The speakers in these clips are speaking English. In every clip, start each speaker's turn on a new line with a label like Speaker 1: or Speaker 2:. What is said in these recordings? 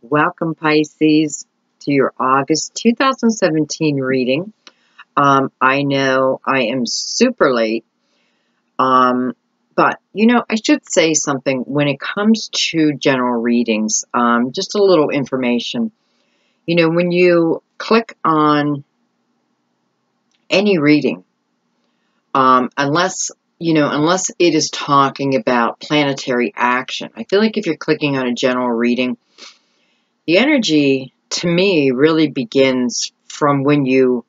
Speaker 1: Welcome, Pisces, to your August 2017 reading. I know I am super late, but, I should say something when it comes to general readings, just a little information. When you click on any reading, unless it is talking about planetary action, I feel like if you're clicking on a general reading, the energy, to me, really begins from when you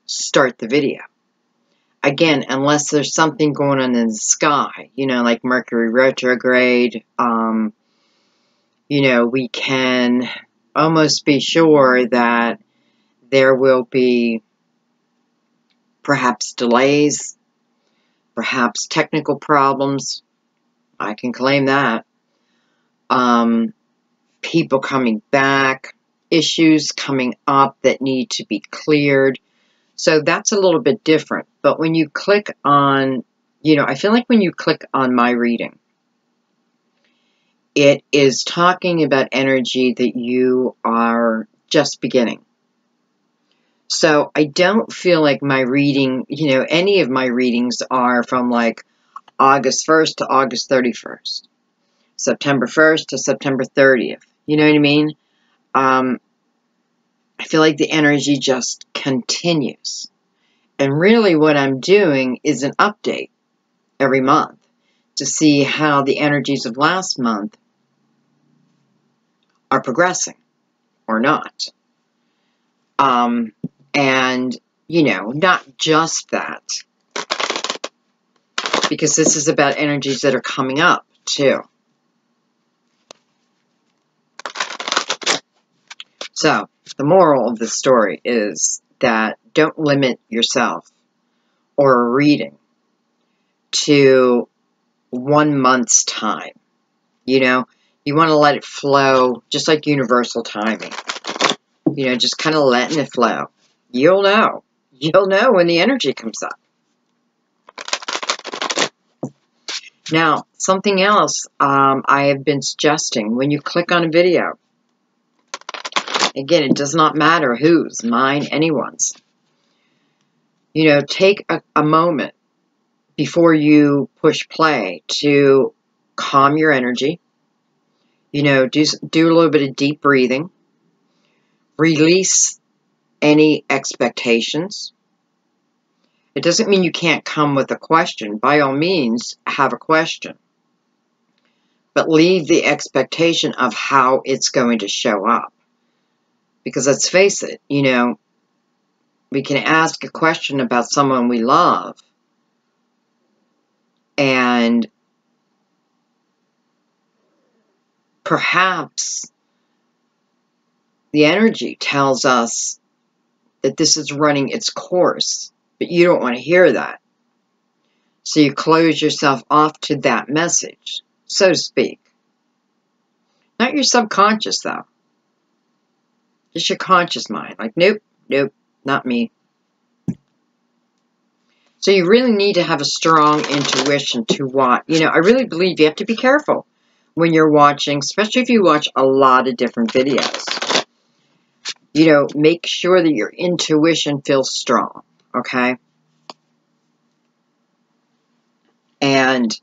Speaker 1: start the video. Again, unless there's something going on in the sky, like Mercury retrograde, we can almost be sure that there will be perhaps delays, perhaps technical problems. I can claim that. People coming back, issues coming up that need to be cleared. So that's a little bit different. But when you click on, I feel like when you click on my reading, it is talking about energy that you are just beginning. So I don't feel like my reading, any of my readings are from like August 1st to August 31st, September 1st to September 30th. You know what I mean? I feel like the energy just continues. And really what I'm doing is an update every month to see how the energies of last month are progressing or not. And, not just that, because this is about energies that are coming up too. So, the moral of the story is that don't limit yourself or a reading to 1 month's time. You want to let it flow, just like universal timing. Just kind of letting it flow. You'll know. You'll know when the energy comes up. Now, something else I have been suggesting, when you click on a video, again, it does not matter whose, mine, anyone's. Take a moment before you push play to calm your energy. Do a little bit of deep breathing. Release any expectations. It doesn't mean you can't come with a question. By all means, have a question. But leave the expectation of how it's going to show up. Because let's face it, we can ask a question about someone we love, and perhaps the energy tells us that this is running its course, but you don't want to hear that. So you close yourself off to that message, so to speak. Not your subconscious, though. Just your conscious mind. Like, nope, not me. So you really need to have a strong intuition to watch. I really believe you have to be careful when you're watching, especially if you watch a lot of different videos. Make sure that your intuition feels strong, okay? And,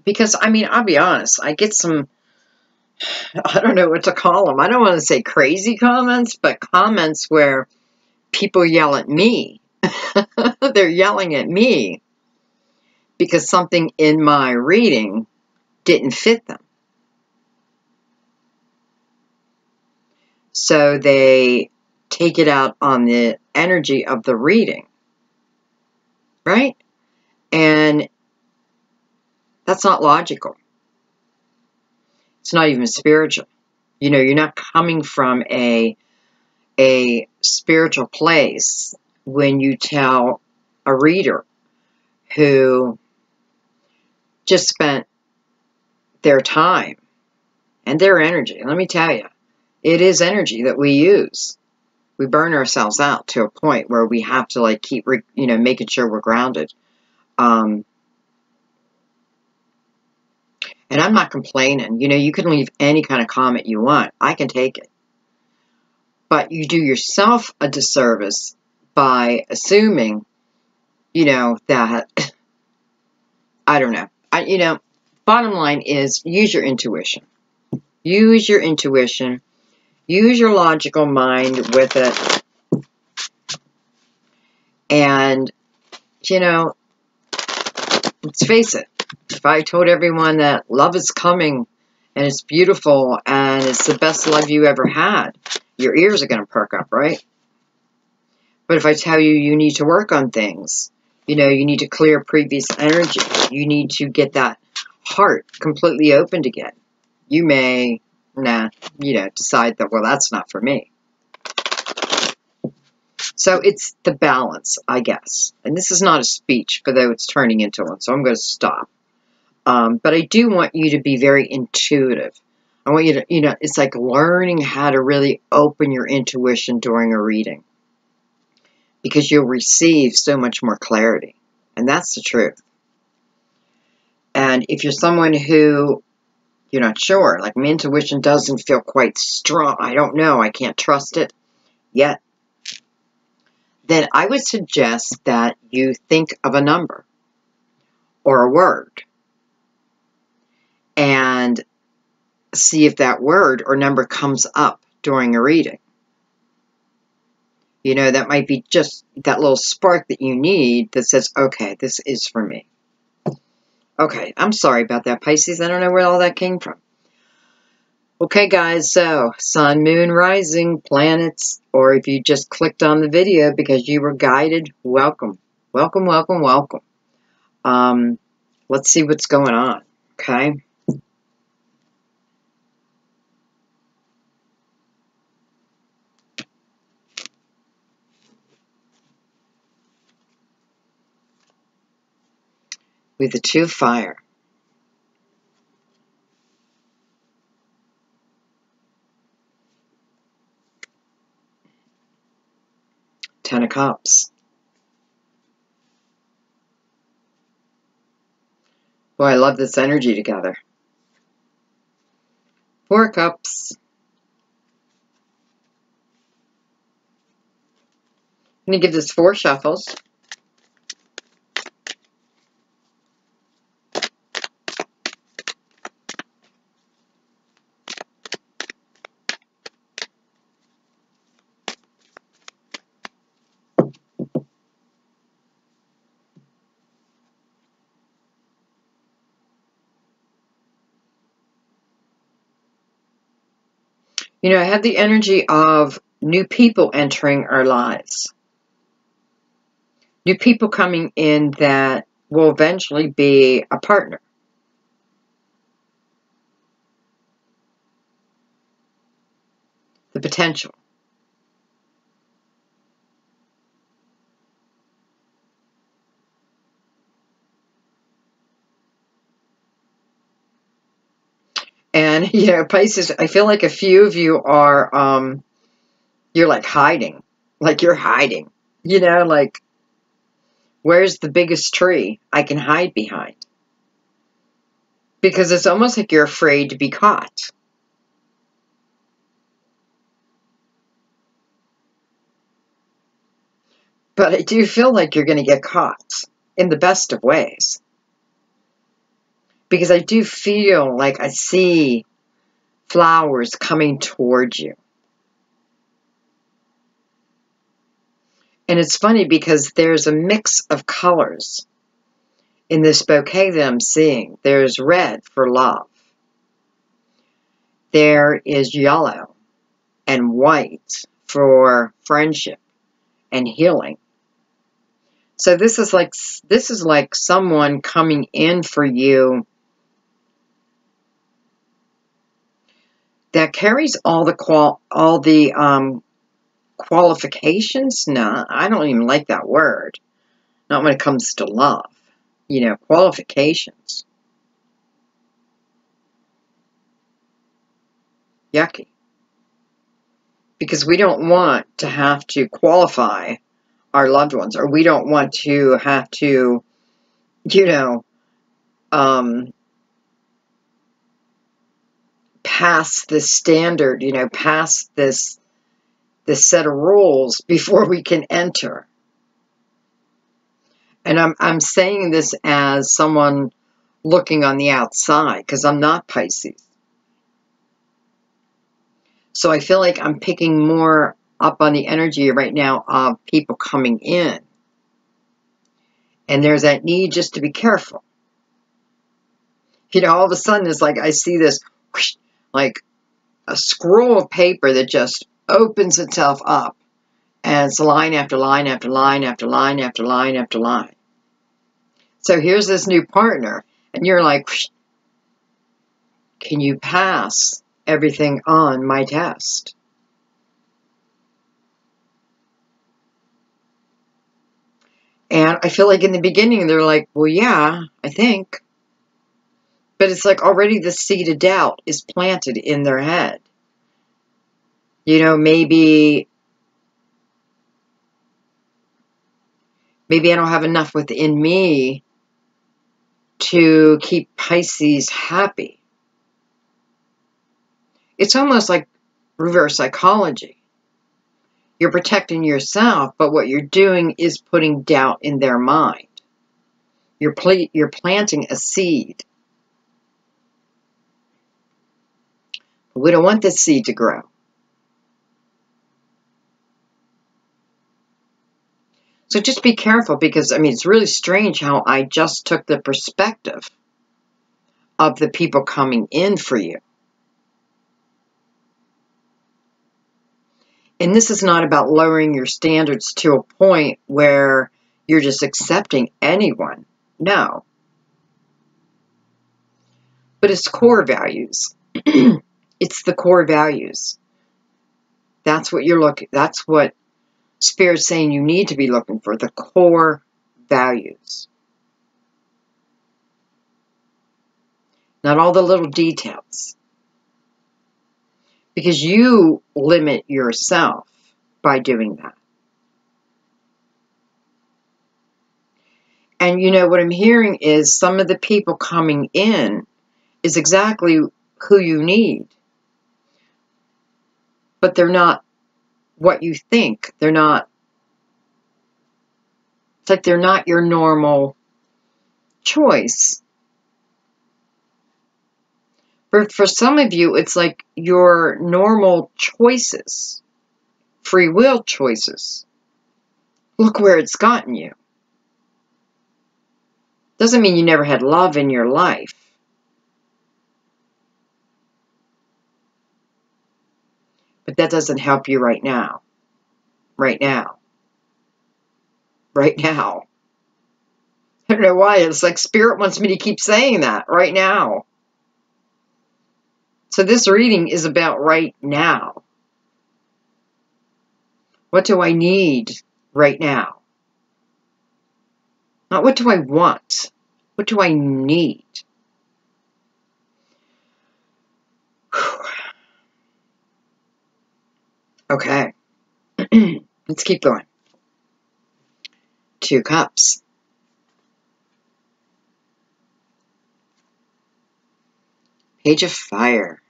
Speaker 1: because, I'll be honest, I get some, I don't know what to call them. I don't want to say crazy comments, but comments where people yell at me. They're yelling at me because something in my reading didn't fit them. So they take it out on the energy of the reading, right? And that's not logical. It's not even spiritual. You're not coming from a spiritual place when you tell a reader who just spent their time and their energy. Let me tell you, it is energy that we use. We burn ourselves out to a point where we have to keep, making sure we're grounded. And I'm not complaining. You know, you can leave any kind of comment you want. I can take it. But you do yourself a disservice by assuming, you know, that, I don't know. You know, bottom line is use your intuition. Use your intuition. Use your logical mind with it. And, you know, let's face it. If I told everyone that love is coming and it's beautiful and it's the best love you ever had, your ears are going to perk up, right? But if I tell you you need to work on things, you know, you need to clear previous energy, you need to get that heart completely opened again, you may, you know, decide that, well, that's not for me. So it's the balance, I guess. And this is not a speech, but though it's turning into one, so I'm going to stop. But I do want you to be very intuitive. I want you to, you know, it's like learning how to really open your intuition during a reading. Because you'll receive so much more clarity. And that's the truth. And if you're someone who you're not sure, like my intuition doesn't feel quite strong, I don't know, I can't trust it yet, then I would suggest that you think of a number or a word and see if that word or number comes up during a reading. You know, that might be just that little spark that you need that says, okay, this is for me. Okay, I'm sorry about that, Pisces. I don't know where all that came from. Okay, guys, so sun, moon, rising, planets, or if you just clicked on the video because you were guided, welcome. Welcome, welcome, welcome. Let's see what's going on, okay? With the Two of Fire. Ten of Cups. Boy, I love this energy together. Four of Cups. I'm going to give this 4 shuffles. You know, I have the energy of new people entering our lives. New people coming in that will eventually be a partner. The potential. And, you know, Pisces, I feel like a few of you are, you're like hiding. Like you're hiding. You know, like, where's the biggest tree I can hide behind? Because it's almost like you're afraid to be caught. But I do feel like you're going to get caught in the best of ways. Because I do feel like I see flowers coming towards you. And it's funny because there's a mix of colors in this bouquet that I'm seeing. There's red for love. There is yellow and white for friendship and healing. So this is like someone coming in for you that carries all the qualifications. No, I don't even like that word. Not when it comes to love. You know, qualifications. Yucky. Because we don't want to have to qualify our loved ones, or we don't want to have to, you know, past this standard, you know, past this set of rules before we can enter. And I'm saying this as someone looking on the outside, because I'm not Pisces. So I feel like I'm picking more up on the energy right now of people coming in. And there's that need just to be careful. You know, all of a sudden it's like I see this, whoosh, like a scroll of paper that just opens itself up. And it's line after line after line after line after line after line. So here's this new partner. And you're like, whoosh, can you pass everything on my test? And I feel like in the beginning, they're like, well, yeah, I think. But it's like already the seed of doubt is planted in their head. You know, maybe I don't have enough within me to keep Pisces happy. It's almost like reverse psychology. You're protecting yourself, but what you're doing is putting doubt in their mind. You're planting a seed. We don't want this seed to grow. So just be careful because, I mean, it's really strange how I just took the perspective of the people coming in for you. And this is not about lowering your standards to a point where you're just accepting anyone. No. But it's core values. It's the core values. That's what you're looking, that's what Spirit's saying you need to be looking for, the core values. Not all the little details. Because you limit yourself by doing that. And you know, what I'm hearing is some of the people coming in is exactly who you need. But they're not what you think. They're not, it's like they're not your normal choice. For some of you, it's like your normal choices, free will choices. Look where it's gotten you. Doesn't mean you never had love in your life. But that doesn't help you right now. Right now. Right now. I don't know why. It's like Spirit wants me to keep saying that. Right now. So this reading is about right now. What do I need right now? Not what do I want. What do I need? Okay. Let's keep going. 2 cups. Page of Fire.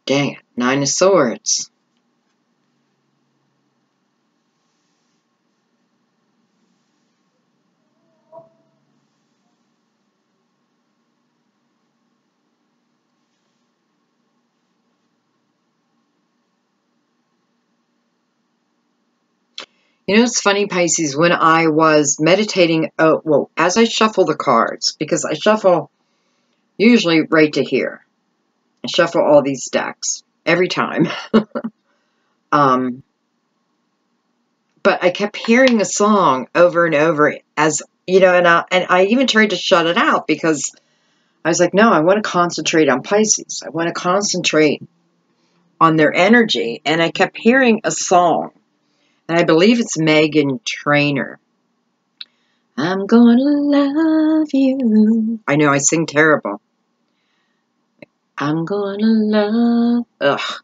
Speaker 1: Dang it. 9 of Swords. You know, it's funny, Pisces, when I was meditating, as I shuffle the cards, because I shuffle usually right to here. I shuffle all these decks every time. But I kept hearing a song over and over as, you know, and I even tried to shut it out because I was like, no, I want to concentrate on Pisces. I want to concentrate on their energy. And I kept hearing a song. And I believe it's Meghan Trainor. I'm gonna love you. I know I sing terrible. I'm gonna love.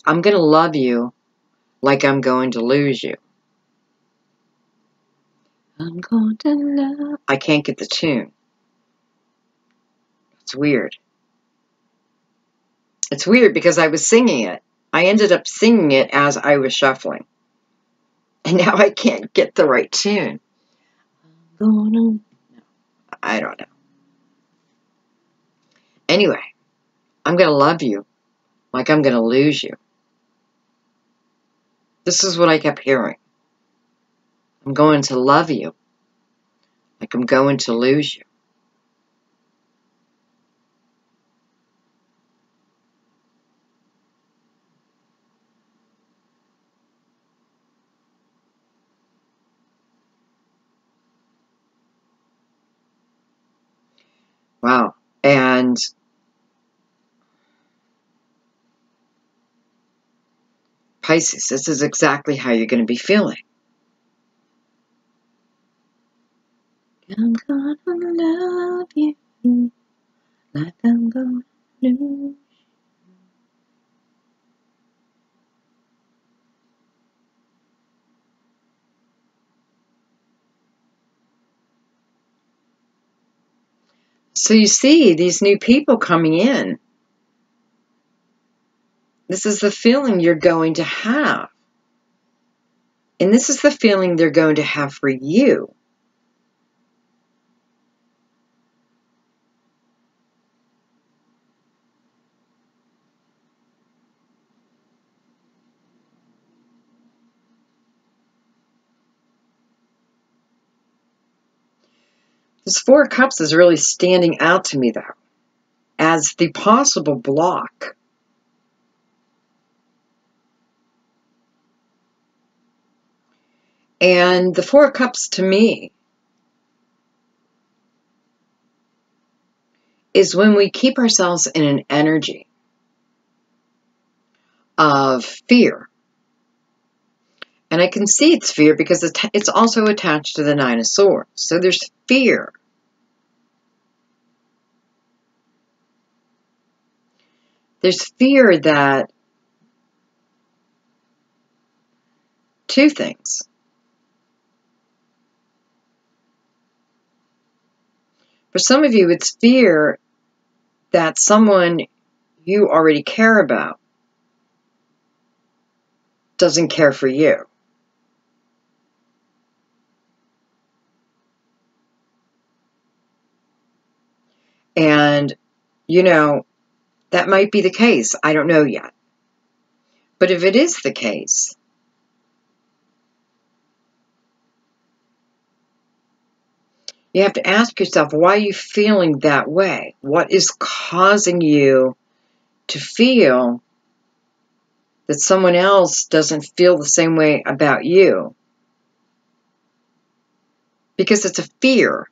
Speaker 1: I'm gonna love you like I'm going to lose you. I'm going to love. I can't get the tune. It's weird. It's weird because I was singing it. I ended up singing it as I was shuffling. And now I can't get the right tune. I don't know. Anyway, I'm going to love you like I'm going to lose you. This is what I kept hearing. I'm going to love you like I'm going to lose you. Wow. And Pisces, this is exactly how you're going to be feeling. I'm gonna love you like I'm gonna lose you. So you see these new people coming in. This is the feeling you're going to have. And this is the feeling they're going to have for you. This Four of Cups is really standing out to me, though, as the possible block. And the Four of Cups, to me, is when we keep ourselves in an energy of fear. And I can see it's fear because it's also attached to the Nine of Swords. So there's fear. There's fear that two things. For some of you, it's fear that someone you already care about doesn't care for you. And, you know, that might be the case. I don't know yet. But if it is the case, you have to ask yourself, why are you feeling that way? What is causing you to feel that someone else doesn't feel the same way about you? Because it's a fear.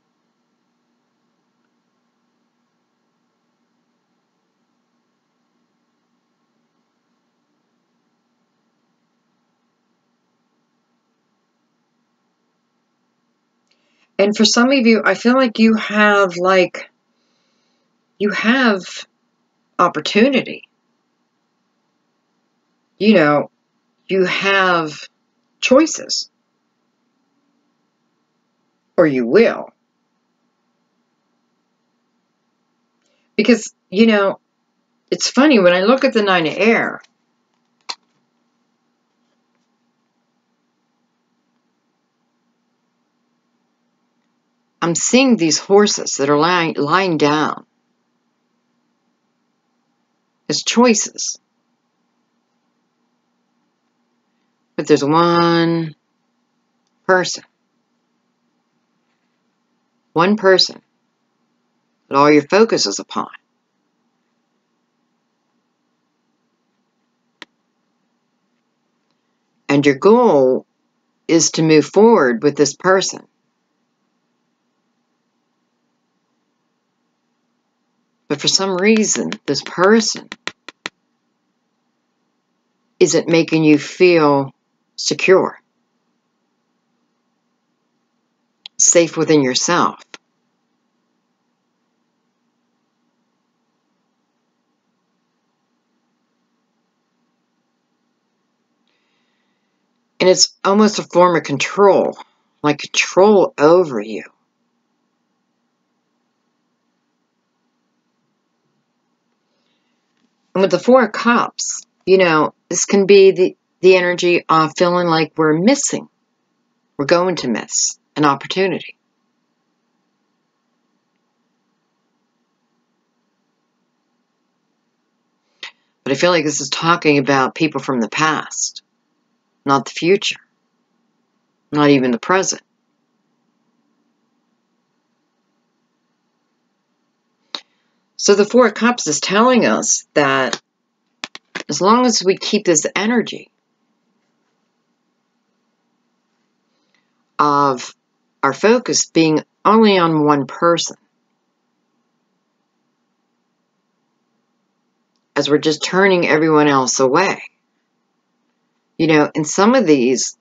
Speaker 1: And for some of you, I feel like you have opportunity. You know, you have choices. Or you will. Because, you know, it's funny, when I look at the Nine of Air, I'm seeing these horses that are lying down as choices. But there's one person that all your focus is upon. And your goal is to move forward with this person. But for some reason, this person isn't making you feel secure, safe within yourself. And it's almost a form of control, like control over you. And with the Four of Cups, you know, this can be the energy of feeling like we're missing. We're going to miss an opportunity. But I feel like this is talking about people from the past, not the future, not even the present. So the Four of Cups is telling us that as long as we keep this energy of our focus being only on one person, as we're just turning everyone else away. You know, and some of these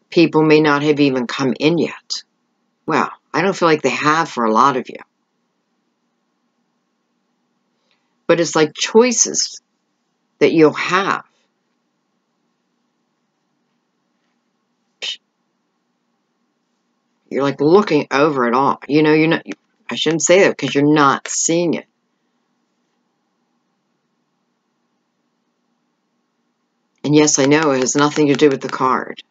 Speaker 1: people may not have even come in yet. Well, I don't feel like they have for a lot of you. But it's like choices that you'll have. You're like looking over it all. You know, you're not, I shouldn't say that because you're not seeing it. And yes, I know it has nothing to do with the card.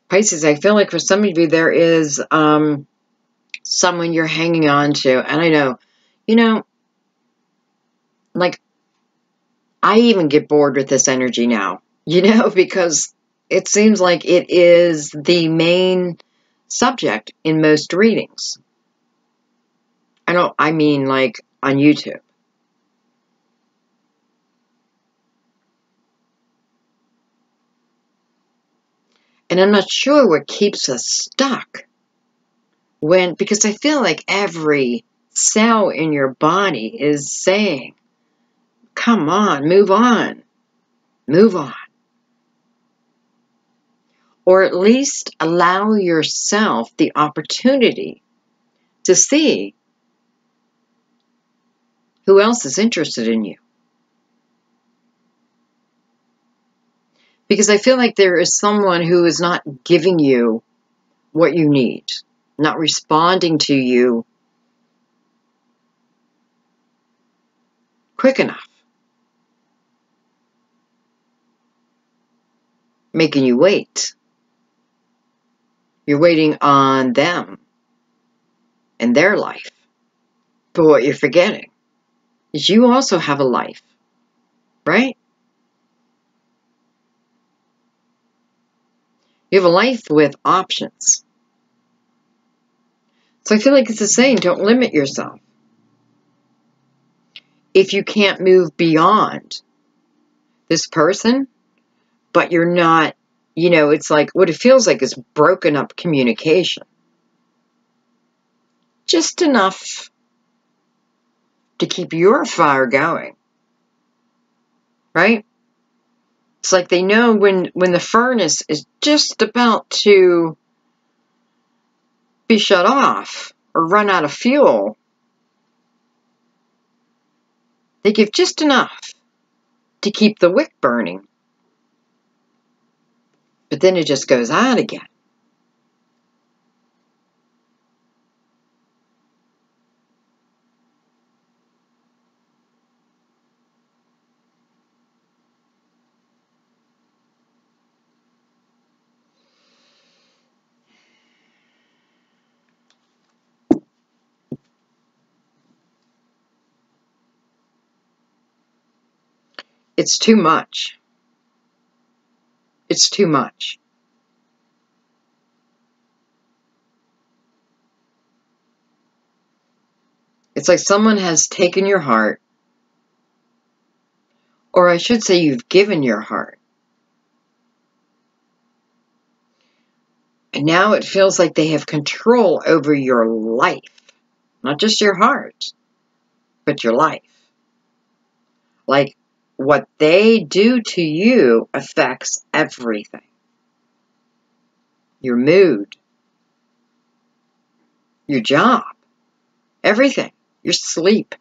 Speaker 1: Pisces, I feel like for some of you there is someone you're hanging on to. And I know, you know, like I even get bored with this energy now, you know, because it seems like it is the main subject in most readings. I mean like on YouTube. And I'm not sure what keeps us stuck because I feel like every cell in your body is saying, come on, move on, move on. Or at least allow yourself the opportunity to see who else is interested in you. Because I feel like there is someone who is not giving you what you need, not responding to you quick enough, making you wait. You're waiting on them and their life. But what you're forgetting is you also have a life, right? You have a life with options. So I feel like it's the same. Don't limit yourself. If you can't move beyond this person, but you're not, you know, it's like what it feels like is broken up communication. Just enough to keep your fire going, right? It's like they know when the furnace is just about to be shut off or run out of fuel, they give just enough to keep the wick burning. But then it just goes out again. It's too much. It's too much. It's like someone has taken your heart, or I should say you've given your heart. And now it feels like they have control over your life. Not just your heart, but your life. Like what they do to you affects everything. Your mood, your job, everything, your sleep.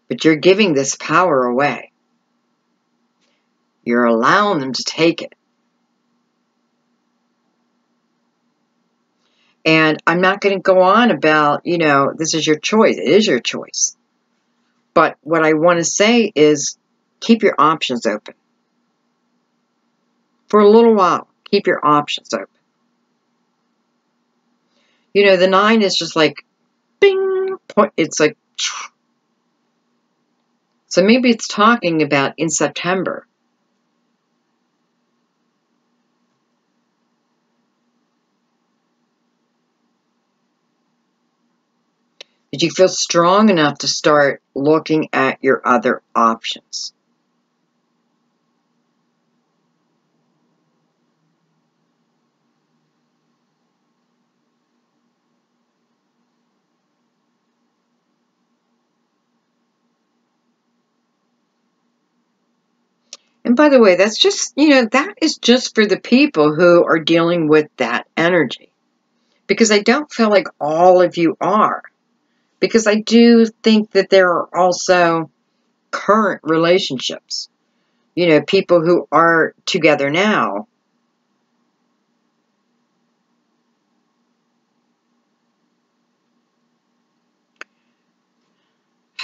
Speaker 1: But you're giving this power away. You're allowing them to take it. And I'm not going to go on about, this is your choice. It is your choice. But what I want to say is keep your options open. For a little while, keep your options open. The 9 is just like, bing, point. It's like, so maybe it's talking about in September. Did you feel strong enough to start looking at your other options? And by the way, that's just, that is just for the people who are dealing with that energy. Because I don't feel like all of you are. Because I do think that there are also current relationships. People who are together now.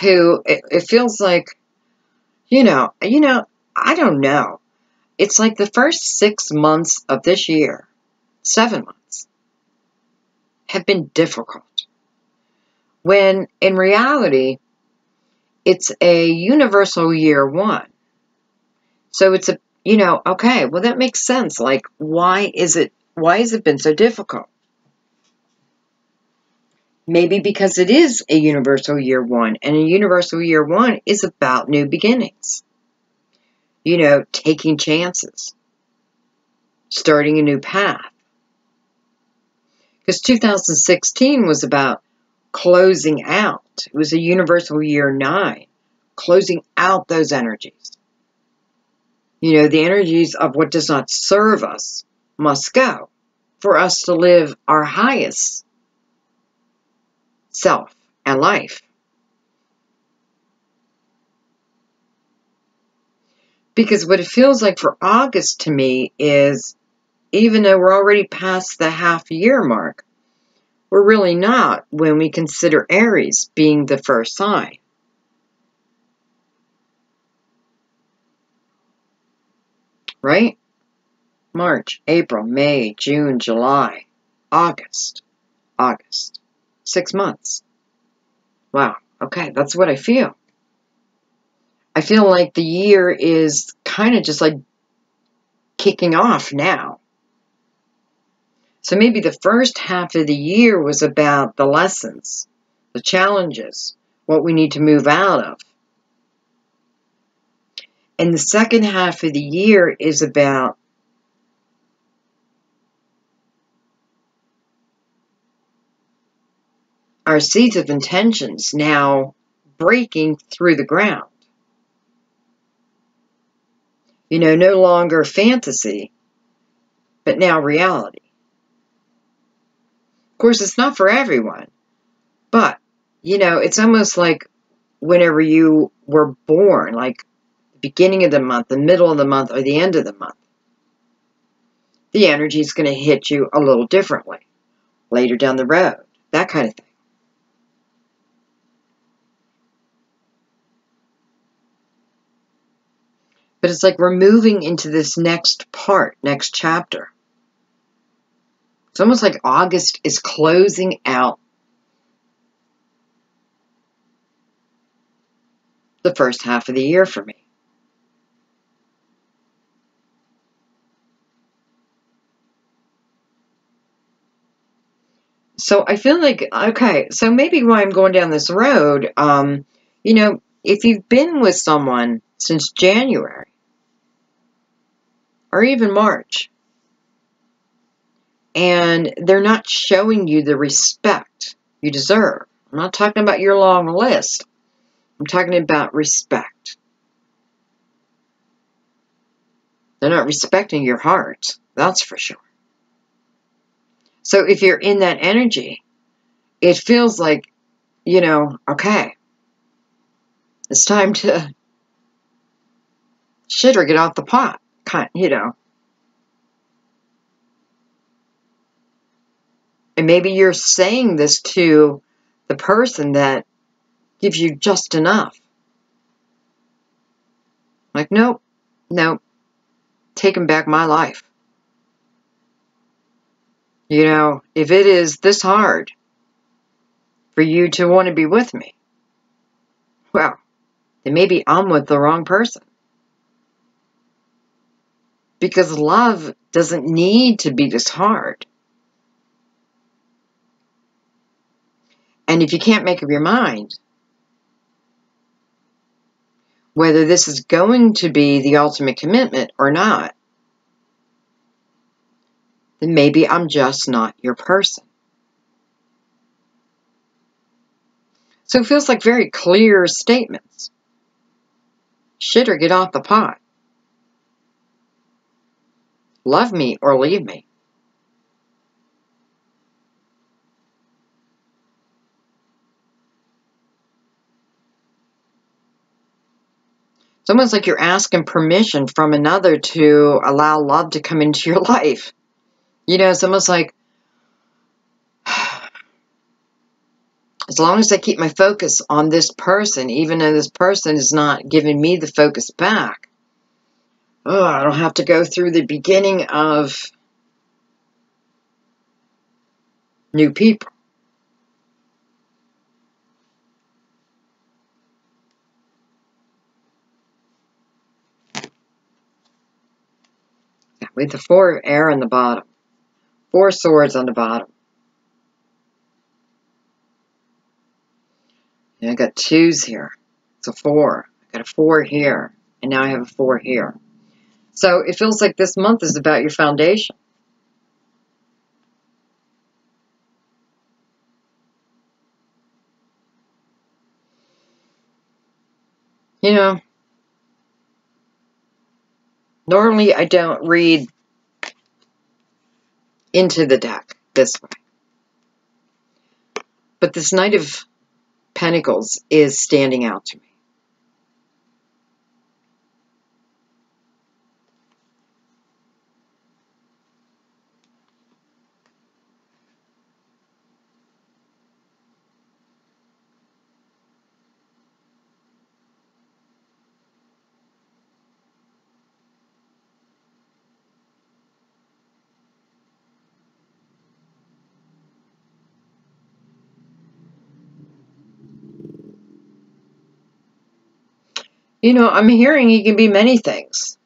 Speaker 1: Who, it feels like, I don't know. It's like the first 6 months of this year, 7 months, have been difficult. When in reality, it's a universal year 1. So it's okay, well that makes sense. Like, why has it been so difficult? Maybe because it is a universal year 1, and a universal year 1 is about new beginnings. Taking chances. Starting a new path. Because 2016 was about closing out. It was a universal year 9. Closing out those energies. The energies of what does not serve us must go for us to live our highest self and life. Because what it feels like for August to me is, even though we're already past the half-year mark, we're really not when we consider Aries being the first sign. Right? March, April, May, June, July, August. 6 months. Wow. Okay, that's what I feel. I feel like the year is kind of just like kicking off now. So maybe the first half of the year was about the lessons, the challenges, what we need to move out of. And the second half of the year is about our seeds of intentions now breaking through the ground. No longer fantasy, but now reality. Of course, it's not for everyone, but, it's almost like whenever you were born, like the beginning of the month, the middle of the month, or the end of the month, the energy is going to hit you a little differently later down the road, that kind of thing. But it's like we're moving into this next part, next chapter. It's almost like August is closing out the first half of the year for me. So I feel like, okay, so maybe why I'm going down this road, if you've been with someone since January, or even March, and they're not showing you the respect you deserve. I'm not talking about your long list. I'm talking about respect. They're not respecting your heart. That's for sure. So if you're in that energy, it feels like, you know, okay, it's time to shit or get off the pot, you know. And maybe you're saying this to the person that gives you just enough. Like, nope, nope, taking back my life. You know, if it is this hard for you to want to be with me, well, then maybe I'm with the wrong person. Because love doesn't need to be this hard. And if you can't make up your mind whether this is going to be the ultimate commitment or not, then maybe I'm just not your person. So it feels like very clear statements. Shit or get off the pot. Love me or leave me. It's almost like you're asking permission from another to allow love to come into your life. You know, it's almost like, as long as I keep my focus on this person, even though this person is not giving me the focus back, I don't have to go through the beginning of new people. With the 4 of air on the bottom. 4 swords on the bottom. And I got 2s here. It's a 4. I got a 4 here. And now I have a 4 here. So it feels like this month is about your foundation. You know, normally I don't read into the deck this way. But this Knight of Pentacles is standing out to me. You know, I'm hearing he can be many things.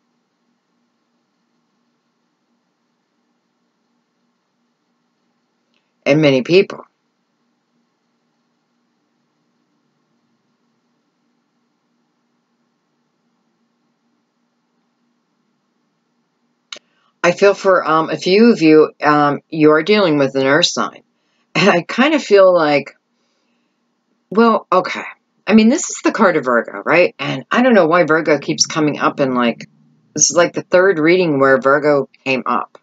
Speaker 1: And many people. I feel for a few of you, you are dealing with an earth sign. And I kind of feel like, well, okay. I mean, this is the card of Virgo, right? And I don't know why Virgo keeps coming up in like, this is like the 3rd reading where Virgo came up.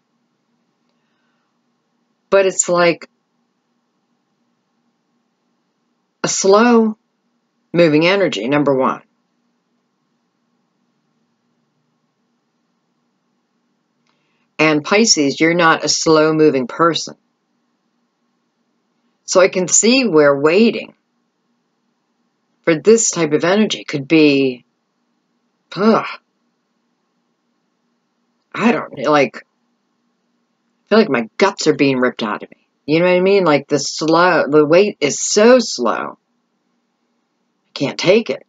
Speaker 1: But it's like a slow moving energy, number 1. And Pisces, you're not a slow moving person. So I can see where waiting for this type of energy could be, I don't know, like, I feel like my guts are being ripped out of me. You know what I mean? Like the wait is so slow. I can't take it.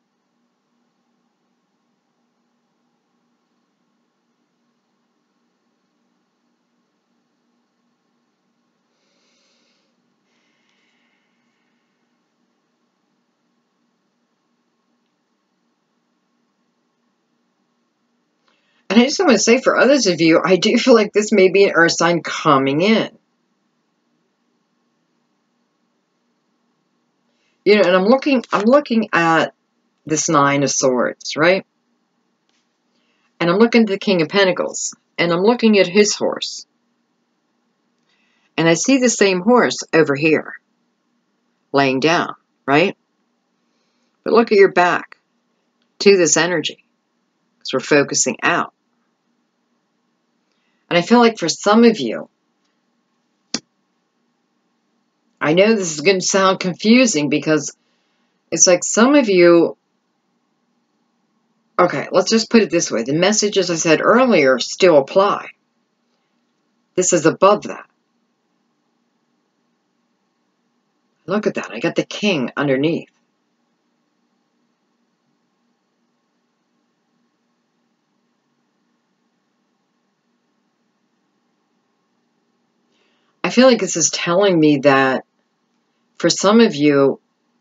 Speaker 1: And I just want to say for others of you, I do feel like this may be an earth sign coming in. You know, and I'm looking at this 9 of Swords, right? And I'm looking at the King of Pentacles, and I'm looking at his horse. And I see the same horse over here. laying down, right? But look at your back to this energy, because we're focusing out. And I feel like for some of you, I know this is going to sound confusing because it's like some of you, okay, let's just put it this way. The messages I said earlier still apply. This is above that. Look at that. I got the king underneath. I feel like this is telling me that for some of you,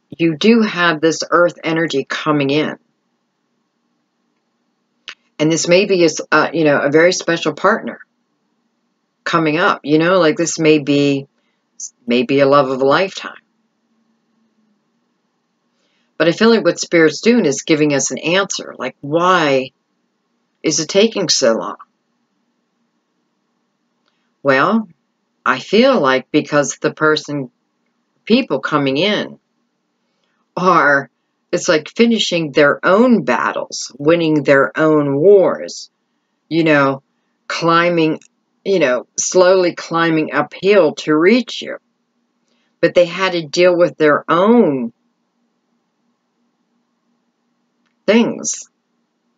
Speaker 1: you do have this earth energy coming in. And this may be a very special partner coming up. Like this may be a love of a lifetime. But I feel like what Spirit's doing is giving us an answer. Like, why is it taking so long? Well, I feel like because the people coming in it's like finishing their own battles, winning their own wars, climbing, slowly climbing uphill to reach you. But they had to deal with their own things,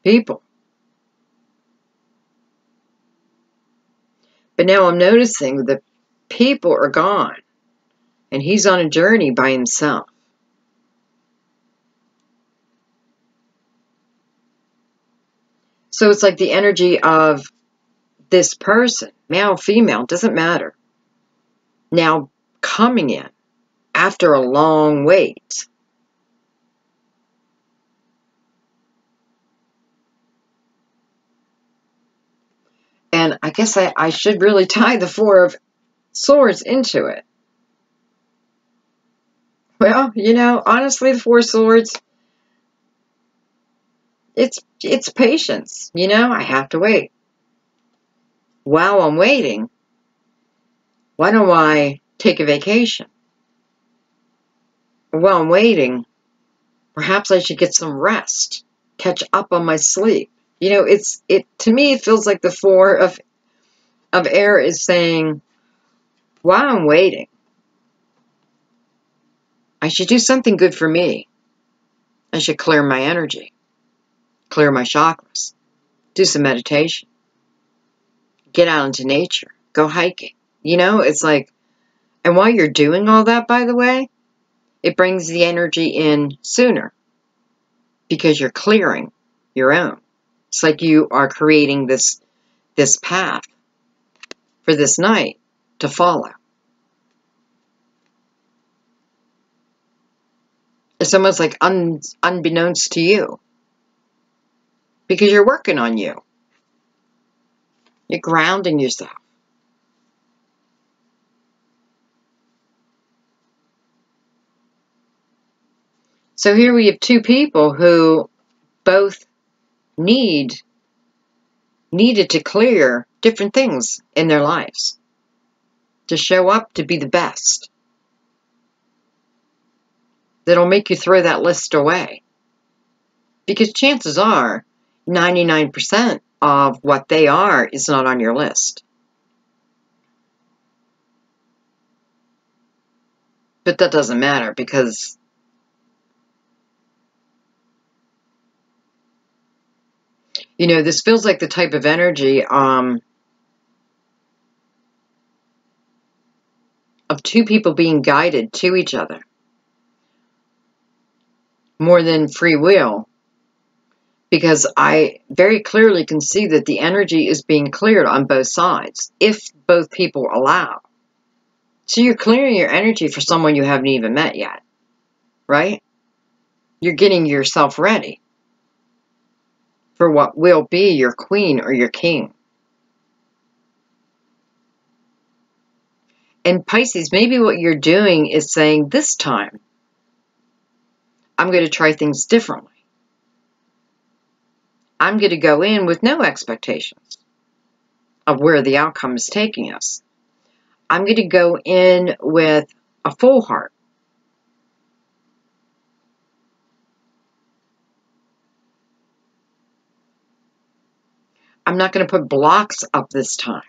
Speaker 1: people. But now I'm noticing the people are gone, and he's on a journey by himself. So it's like the energy of this person, male, female, doesn't matter, now coming in after a long wait. And I guess I should really tie the Four of Swords into it. Well, honestly, the Four of Swords, it's patience. I have to wait. While I'm waiting, why don't I take a vacation? While I'm waiting, perhaps I should get some rest, catch up on my sleep. To me, it feels like the Four of Air is saying, while I'm waiting, I should do something good for me. I should clear my energy, clear my chakras, do some meditation, get out into nature, go hiking. It's like, and while you're doing all that, by the way, it brings the energy in sooner because you're clearing your own. It's like you are creating this path for this night to follow. It's almost like unbeknownst to you because you're working on you. You're grounding yourself. So here we have two people who both needed to clear different things in their lives to show up to be the best. That'll make you throw that list away. Because chances are 99% of what they are is not on your list. But that doesn't matter because this feels like the type of energy of two people being guided to each other more than free will, because I very clearly can see that the energy is being cleared on both sides if both people allow. So you're clearing your energy for someone you haven't even met yet, right? You're getting yourself ready for what will be your queen or your king. And Pisces, maybe what you're doing is saying, this time, I'm going to try things differently. I'm going to go in with no expectations of where the outcome is taking us. I'm going to go in with a full heart. I'm not going to put blocks up this time.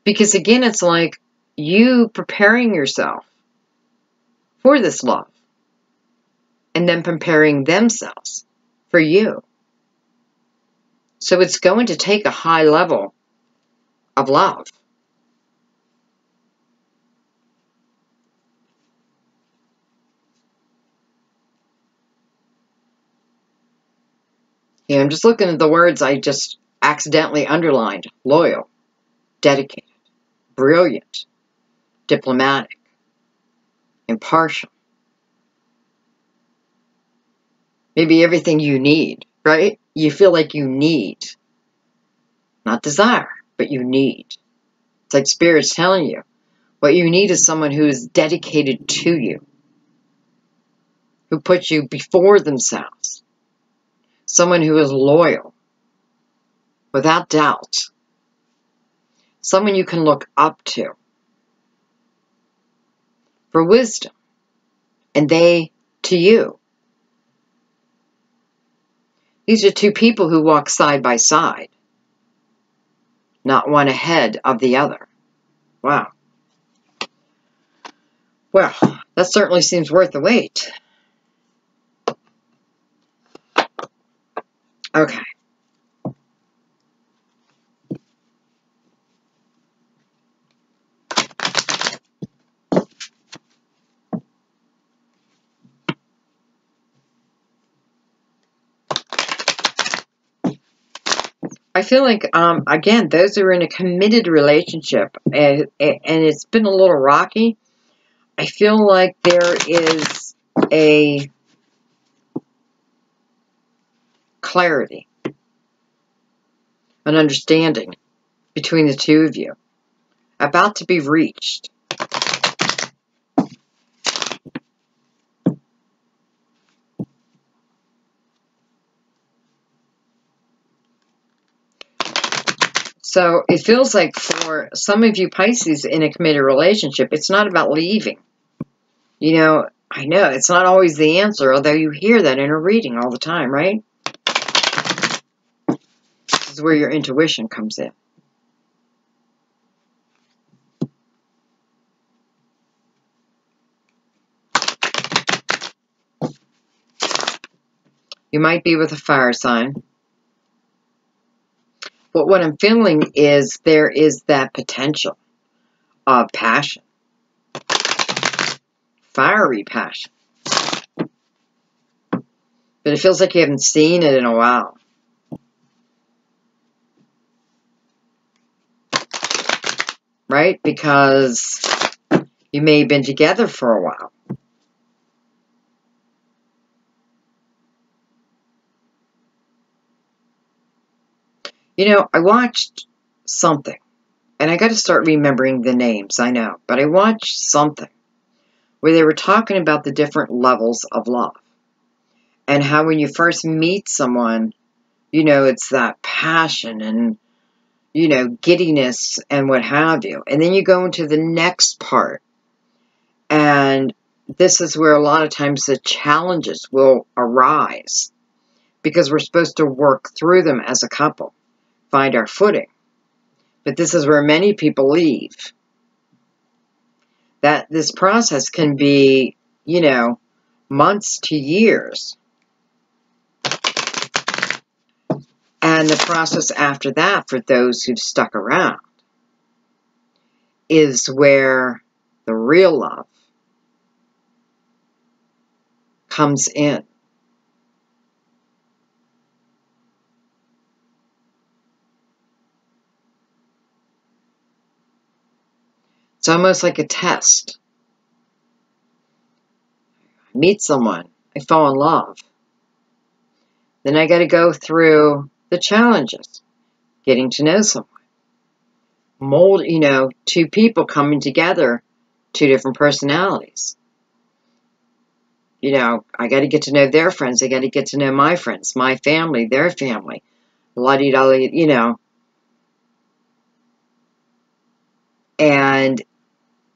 Speaker 1: Because again, it's like you preparing yourself for this love and then preparing themselves for you. So it's going to take a high level of love. Yeah, I'm just looking at the words I just accidentally underlined. Loyal, dedicated, brilliant, diplomatic, impartial. Maybe everything you need, right? You feel like you need. Not desire, but you need. It's like Spirit's telling you. What you need is someone who is dedicated to you. Who puts you before themselves. Someone who is loyal. Without doubt. Someone you can look up to. For wisdom. And they to you. These are two people who walk side by side. Not one ahead of the other. Wow. Well, that certainly seems worth the wait. Okay. I feel like, again, those who are in a committed relationship, and it's been a little rocky, I feel like there is a clarity, an understanding between the two of you, about to be reached. So it feels like for some of you Pisces in a committed relationship, it's not about leaving. You know, I know it's not always the answer, although you hear that in a reading all the time, right? This is where your intuition comes in. You might be with a fire sign. But what I'm feeling is there is that potential of passion. Fiery passion. But it feels like you haven't seen it in a while. Right? Because you may have been together for a while. You know, I watched something. And I got to start remembering the names, I know. But I watched something where they were talking about the different levels of love. And how when you first meet someone, you know, it's that passion and, you know, giddiness and what have you. And then you go into the next part. And this is where a lot of times the challenges will arise. Because we're supposed to work through them as a couple. Find our footing. But this is where many people leave. That this process can be, you know, months to years. And the process after that, for those who've stuck around, is where the real love comes in. It's almost like a test. I meet someone, I fall in love. Then I got to go through the challenges, getting to know someone. Mold, you know, two people coming together, two different personalities. You know, I got to get to know their friends. I got to get to know my friends, my family, their family. La-di-da-di, you know. And,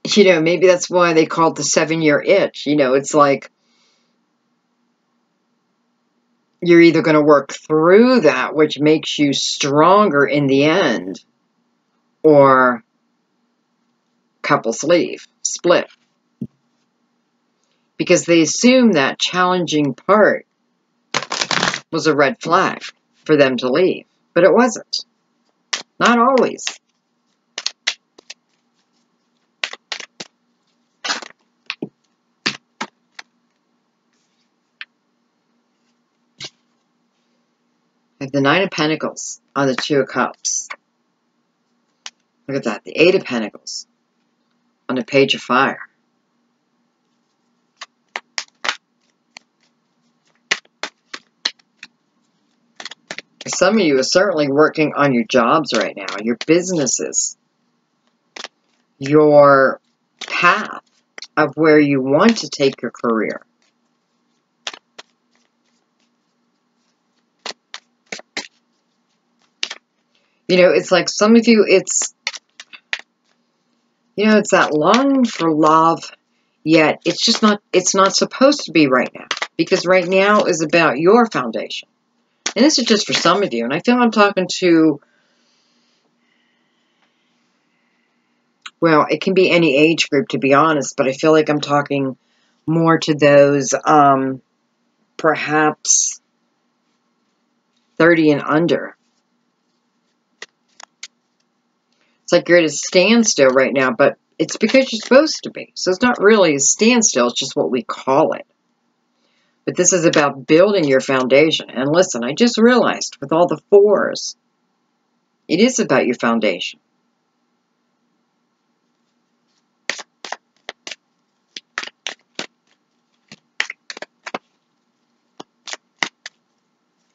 Speaker 1: you know, maybe that's why they call it the 7-year itch. You know, it's like you're either going to work through that, which makes you stronger in the end, or couples leave, split. Because they assume that challenging part was a red flag for them to leave. But it wasn't. Not always. I have the Nine of Pentacles on the Two of Cups. Look at that. The Eight of Pentacles on the Page of Fire. Some of you are certainly working on your jobs right now, your businesses, your path of where you want to take your career. You know, it's like some of you, it's that longing for love, yet it's just not, it's not supposed to be right now. Because right now is about your foundation. And this is just for some of you. And I feel I'm talking to, well, it can be any age group, to be honest. But I feel like I'm talking more to those perhaps 30 and under. It's like you're at a standstill right now, but it's because you're supposed to be. So it's not really a standstill. It's just what we call it. But this is about building your foundation. And listen, I just realized with all the fours, it is about your foundation.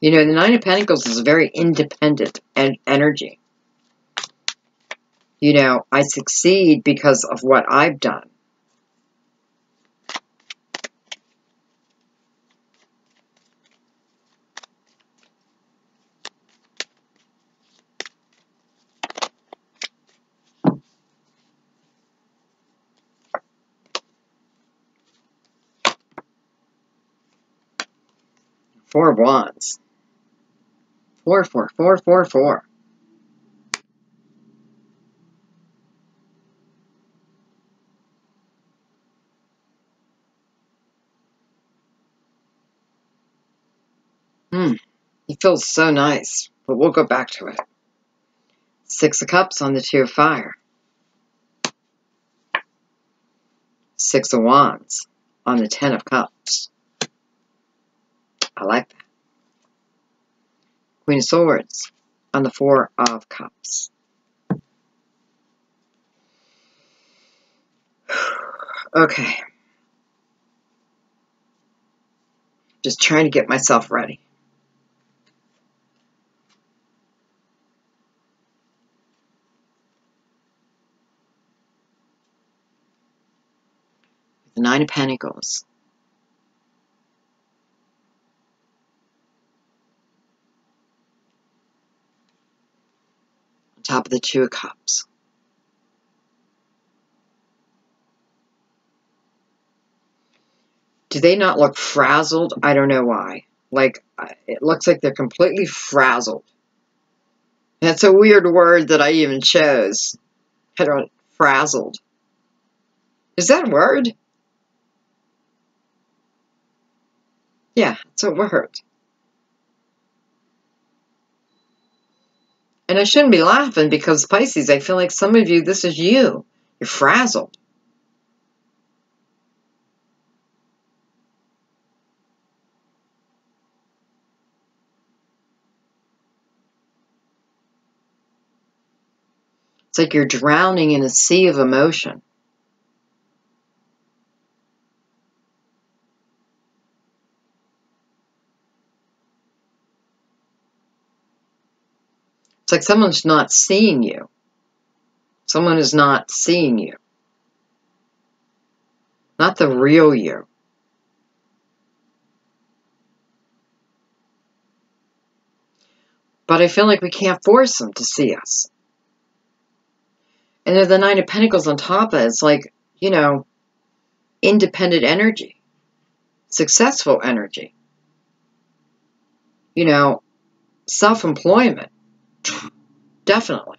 Speaker 1: You know, the Nine of Pentacles is a very independent energy. You know, I succeed because of what I've done. Four of Wands. 4, 4, 4, 4, 4. It feels so nice, but we'll go back to it. 6 of Cups on the Two of Fire. 6 of Wands on the 10 of Cups. I like that. Queen of Swords on the 4 of Cups. Okay. Just trying to get myself ready. The Nine of Pentacles. On top of the Two of Cups. Do they not look frazzled? I don't know why. Like, it looks like they're completely frazzled. That's a weird word that I even chose. I don't, frazzled. Is that a word? Yeah, it's a word. And I shouldn't be laughing because, Pisces, I feel like some of you, this is you. You're frazzled. It's like you're drowning in a sea of emotion. It's like someone's not seeing you. Someone is not seeing you. Not the real you. But I feel like we can't force them to see us. And there's the Nine of Pentacles on top of it. It's like, you know, independent energy. Successful energy. You know, self-employment, definitely.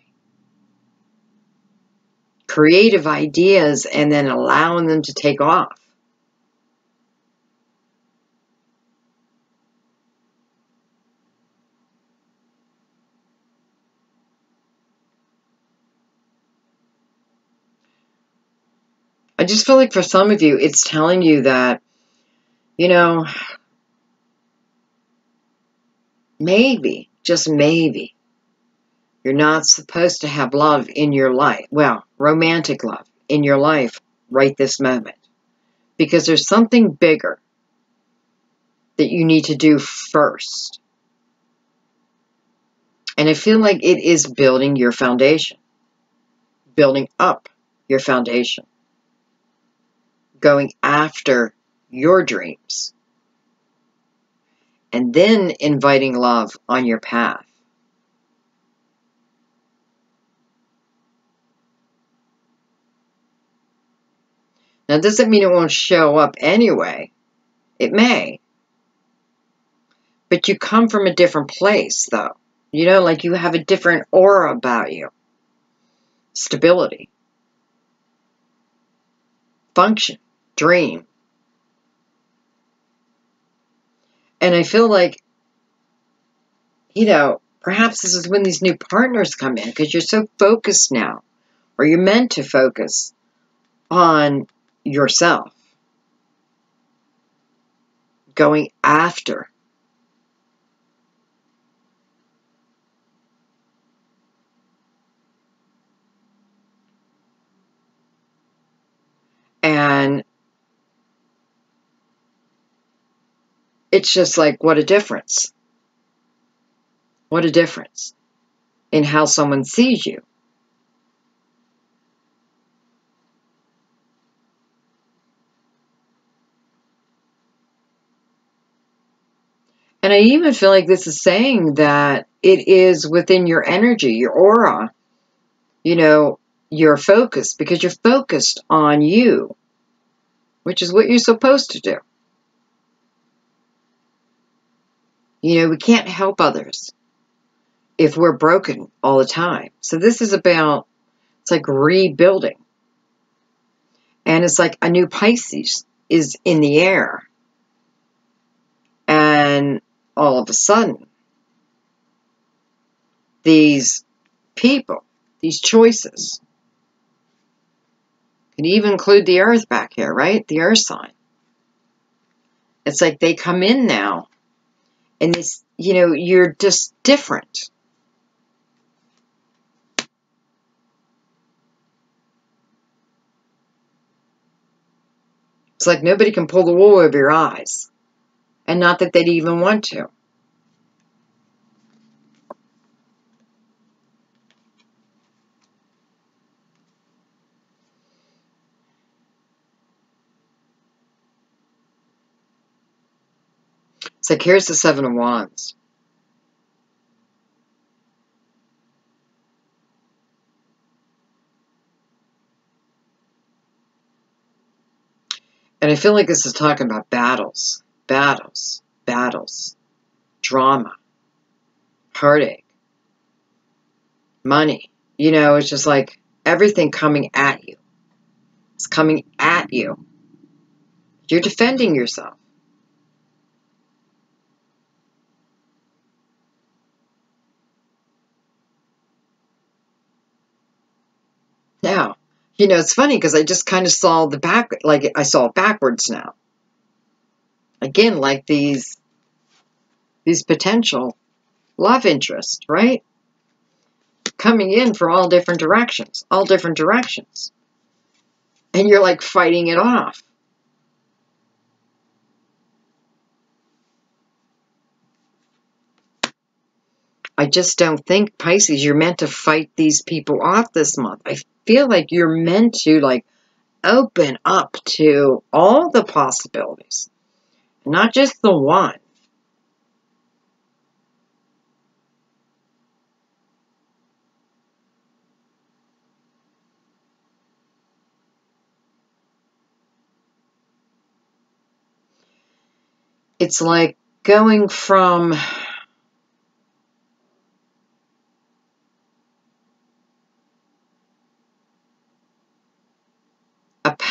Speaker 1: Creative ideas and then allowing them to take off. I just feel like for some of you, it's telling you that, you know, maybe, just maybe, you're not supposed to have love in your life. Well, romantic love in your life right this moment. Because there's something bigger that you need to do first. And I feel like it is building your foundation. Building up your foundation. Going after your dreams. And then inviting love on your path. Now, it doesn't mean it won't show up anyway. It may. But you come from a different place, though. You know, like you have a different aura about you. Stability. Function. Dream. And I feel like, you know, perhaps this is when these new partners come in because you're so focused now, or you're meant to focus on yourself. Going after. And it's just like, what a difference. What a difference in how someone sees you. And I even feel like this is saying that it is within your energy, your aura, you know, your focus, because you're focused on you, which is what you're supposed to do. You know, we can't help others if we're broken all the time. So this is about, it's like rebuilding. And it's like a new Pisces is in the air. And all of a sudden, these people, these choices, can even include the earth back here, right? The earth sign. It's like they come in now and this, you know, you're just different. It's like nobody can pull the wool over your eyes. And not that they'd even want to. It's like, here's the Seven of Wands. And I feel like this is talking about battles, battles, battles, drama, heartache, money. You know, it's just like everything coming at you. It's coming at you. You're defending yourself. Now, you know, it's funny because I just kind of saw the back, like I saw it backwards now. Again, like these potential love interests, right? Coming in from all different directions, all different directions. And you're like fighting it off. I just don't think, Pisces, you're meant to fight these people off this month. I feel like you're meant to like open up to all the possibilities, not just the one. It's like going from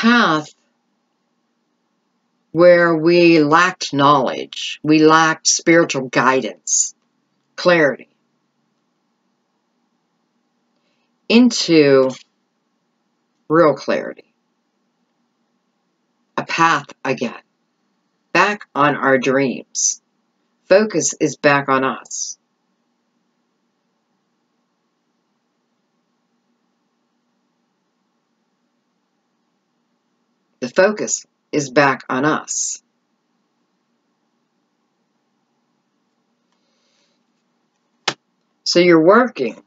Speaker 1: path where we lacked knowledge, we lacked spiritual guidance, clarity, into real clarity. A path again. Back on our dreams. Focus is back on us. The focus is back on us. So you're working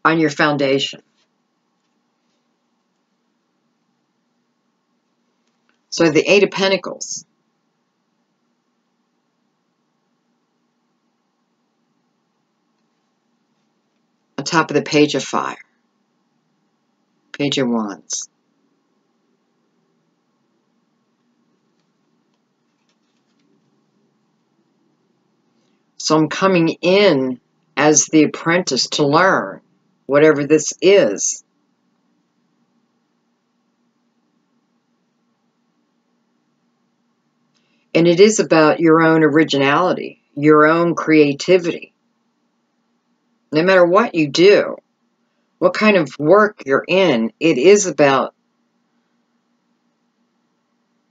Speaker 1: on your foundation. So the Eight of Pentacles. On top of the Page of Fire. Page of Wands. So I'm coming in as the apprentice to learn whatever this is. And it is about your own originality, your own creativity. No matter what you do, what kind of work you're in, it is about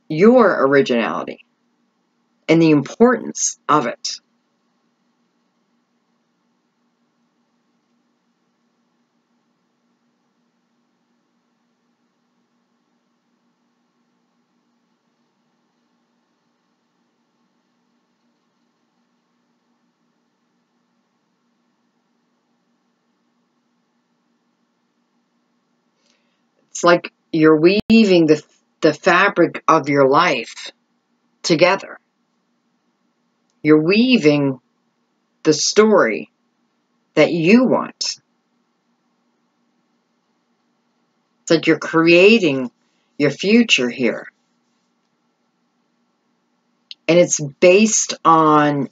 Speaker 1: your originality and the importance of it. It's like you're weaving the fabric of your life together. You're weaving the story that you want. It's like you're creating your future here. And it's based on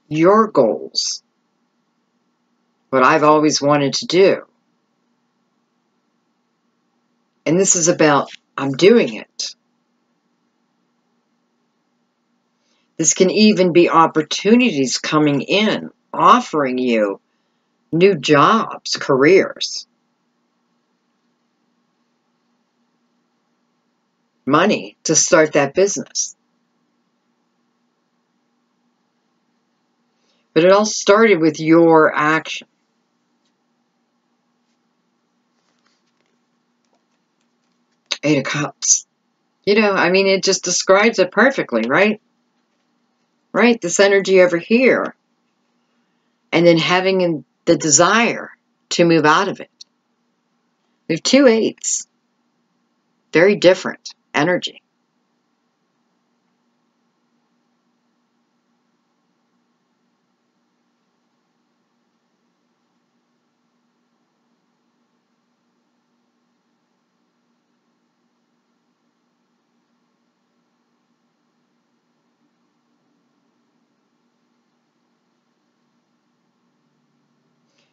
Speaker 1: your goals. What I've always wanted to do. And this is about, I'm doing it. This can even be opportunities coming in, offering you new jobs, careers, money to start that business. But it all started with your action. Eight of Cups. You know, I mean, it just describes it perfectly, right? Right? This energy over here. And then having the desire to move out of it. We have two eights. Very different energy.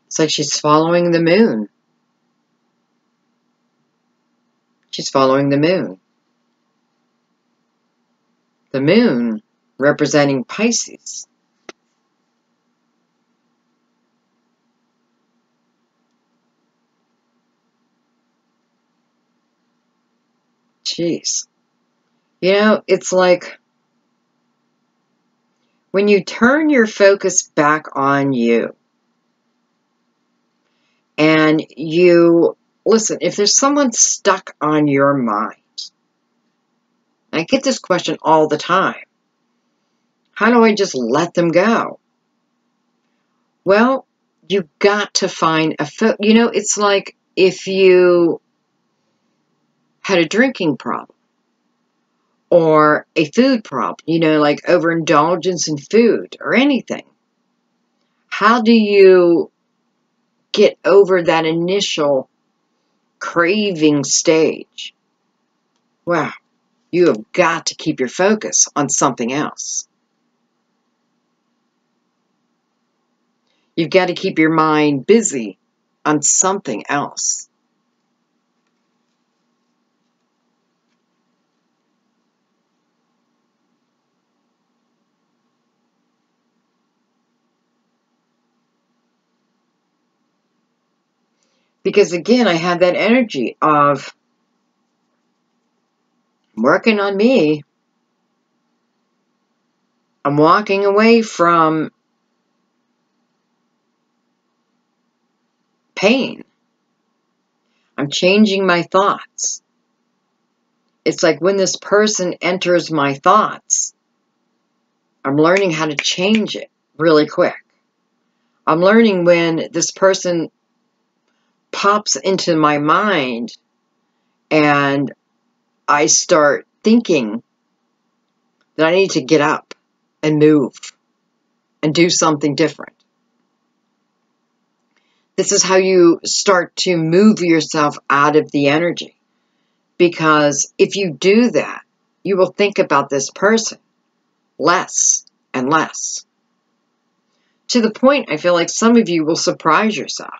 Speaker 1: It's like she's following the moon. She's following the moon. The moon representing Pisces. Jeez. You know, it's like when you turn your focus back on you and you, listen, if there's someone stuck on your mind, I get this question all the time. How do I just let them go? Well, you got to find you know, it's like if you had a drinking problem or a food problem, you know, like overindulgence in food or anything. How do you get over that initial craving stage? Wow, you have got to keep your focus on something else. You've got to keep your mind busy on something else. Because again, I had that energy of working on me. I'm walking away from pain. I'm changing my thoughts. It's like when this person enters my thoughts, I'm learning how to change it really quick. I'm learning when this person pops into my mind and I start thinking that I need to get up and move and do something different. This is how you start to move yourself out of the energy. Because if you do that, you will think about this person less and less. To the point, I feel like some of you will surprise yourself.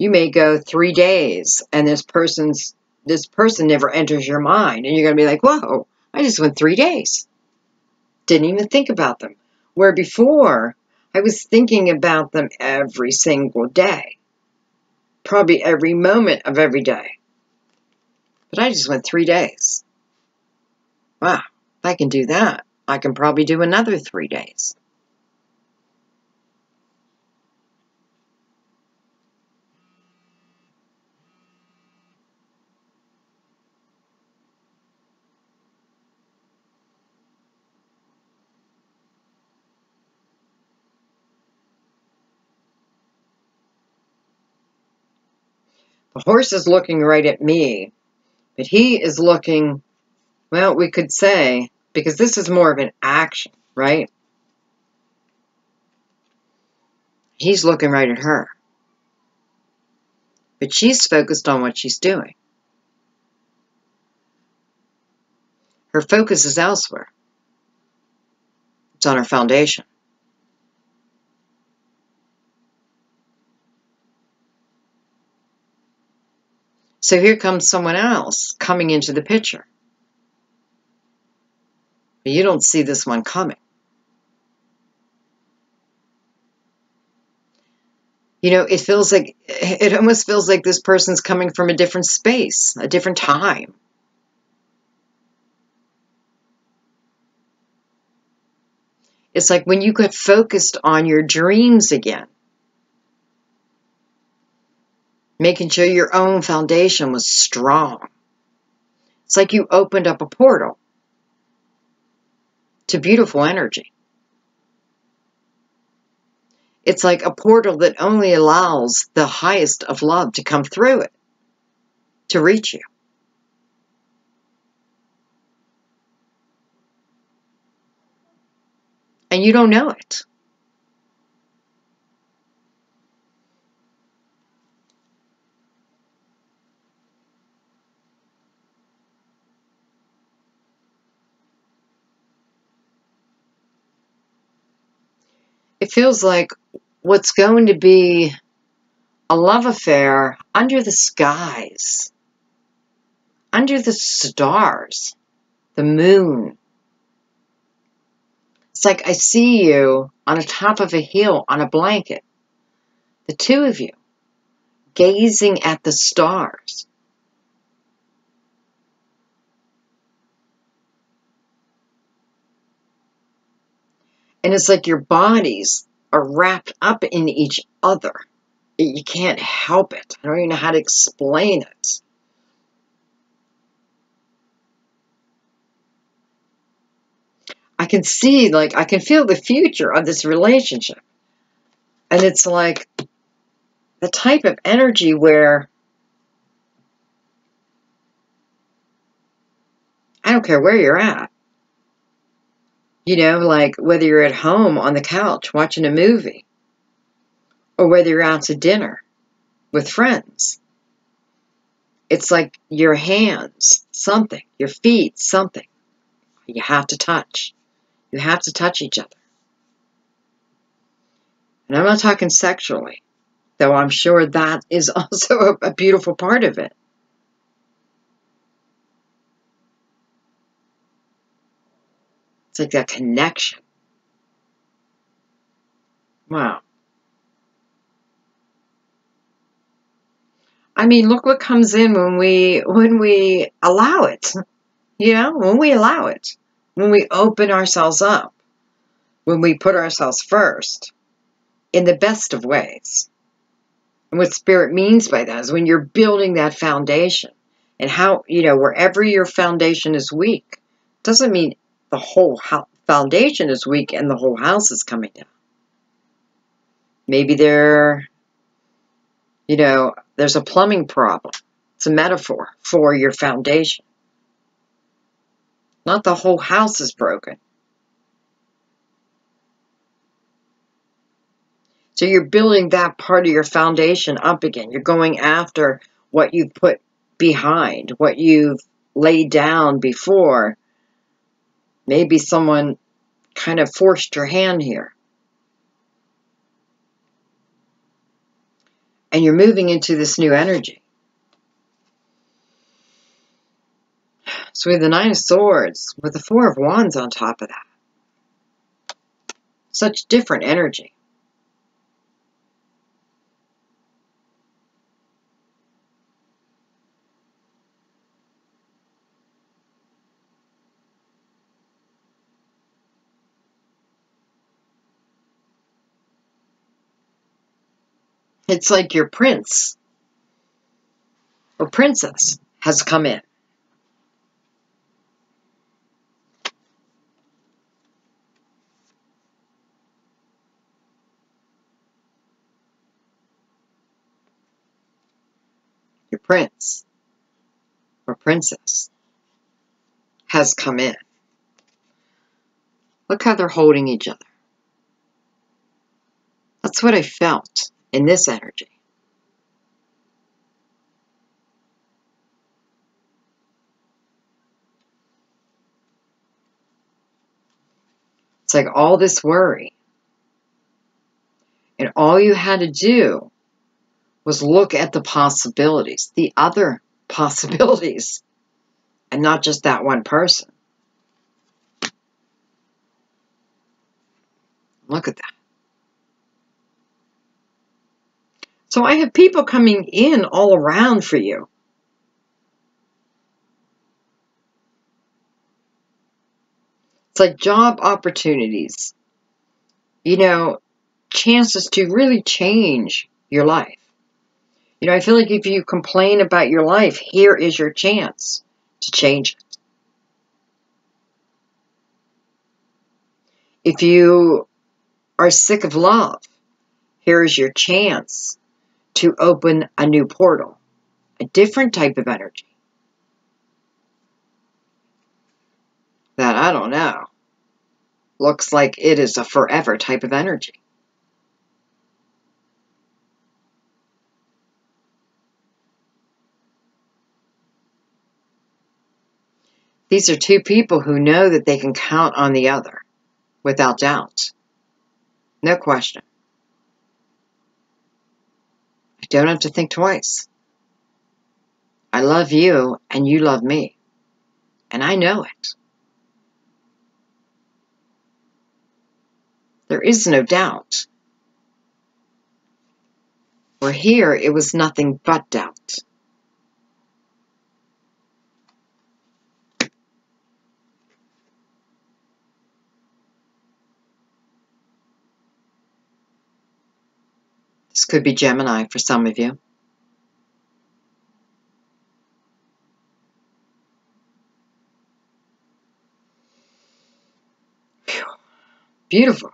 Speaker 1: You may go 3 days and this person never enters your mind. And you're going to be like, whoa, I just went 3 days. Didn't even think about them. Where before, I was thinking about them every single day. Probably every moment of every day. But I just went 3 days. Wow, if I can do that, I can probably do another 3 days. The horse is looking right at me, but he is looking, well, we could say, because this is more of an action, right? He's looking right at her. But she's focused on what she's doing. Her focus is elsewhere. It's on her foundation. So here comes someone else coming into the picture. But you don't see this one coming. You know, it almost feels like this person's coming from a different space, a different time. It's like when you get focused on your dreams again, making sure your own foundation was strong. It's like you opened up a portal to beautiful energy. It's like a portal that only allows the highest of love to come through it, to reach you. And you don't know it. It feels like what's going to be a love affair under the skies, under the stars, the moon. It's like I see you on the top of a hill on a blanket, the two of you, gazing at the stars. And it's like your bodies are wrapped up in each other. You can't help it. I don't even know how to explain it. I can see, like, I can feel the future of this relationship. And it's like the type of energy where I don't care where you're at. You know, like whether you're at home on the couch watching a movie or whether you're out to dinner with friends. It's like your hands, something, your feet, something. You have to touch. You have to touch each other. And I'm not talking sexually, though I'm sure that is also a beautiful part of it. It's like that connection. Wow. I mean, look what comes in when we allow it. You know, when we allow it, when we open ourselves up, when we put ourselves first in the best of ways. And what Spirit means by that is when you're building that foundation, and how, you know, wherever your foundation is weak, doesn't mean the whole foundation is weak and the whole house is coming down. Maybe there's a plumbing problem. It's a metaphor for your foundation. Not the whole house is broken. So you're building that part of your foundation up again. You're going after what you've put behind, what you've laid down before. Maybe someone kind of forced your hand here. And you're moving into this new energy. So we have the Nine of Swords with the Four of Wands on top of that. Such different energy. It's like your prince or princess has come in. Your prince or princess has come in. Look how they're holding each other. That's what I felt in this energy. It's like all this worry. And all you had to do was look at the possibilities, the other possibilities, and not just that one person. Look at that. So I have people coming in all around for you. It's like job opportunities, chances to really change your life. I feel like if you complain about your life, here is your chance to change it. If you are sick of love, here is your chance to open a new portal, a different type of energy. That, I don't know, looks like it is a forever type of energy. These are two people who know that they can count on the other without doubt. No question. I don't have to think twice. I love you and you love me. And I know it. There is no doubt. For here, it was nothing but doubt. This could be Gemini for some of you. Whew. Beautiful.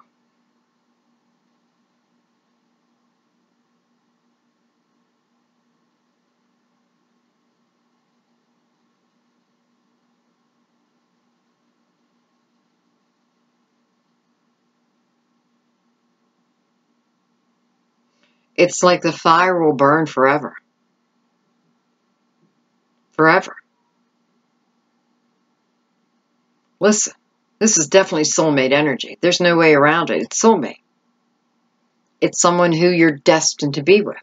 Speaker 1: It's like the fire will burn forever. Forever. Listen, this is definitely soulmate energy. There's no way around it. It's soulmate. It's someone who you're destined to be with.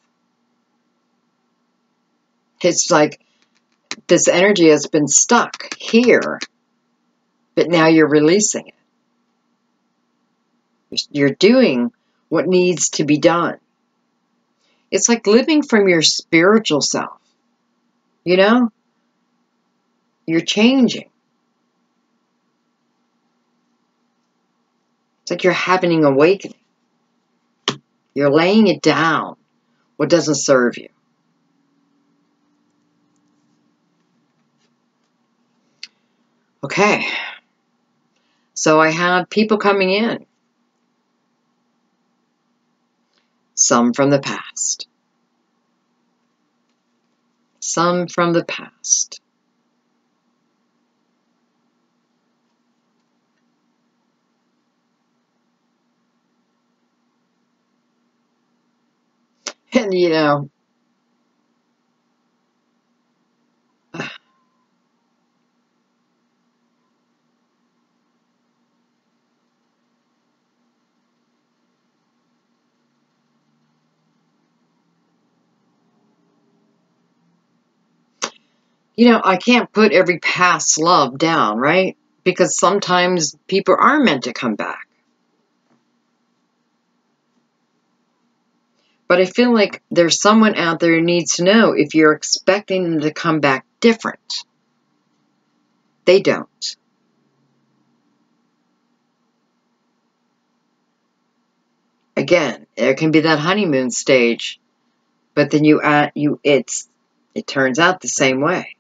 Speaker 1: It's like this energy has been stuck here, but now you're releasing it. You're doing what needs to be done. It's like living from your spiritual self. You know? You're changing. It's like you're having an awakening. You're laying it down, what doesn't serve you. Okay. So I have people coming in. Some from the past. Some from the past. And you know, I can't put every past love down, right? Because sometimes people are meant to come back. But I feel like there's someone out there who needs to know if you're expecting them to come back different. They don't. Again, there can be that honeymoon stage, but then it turns out the same way.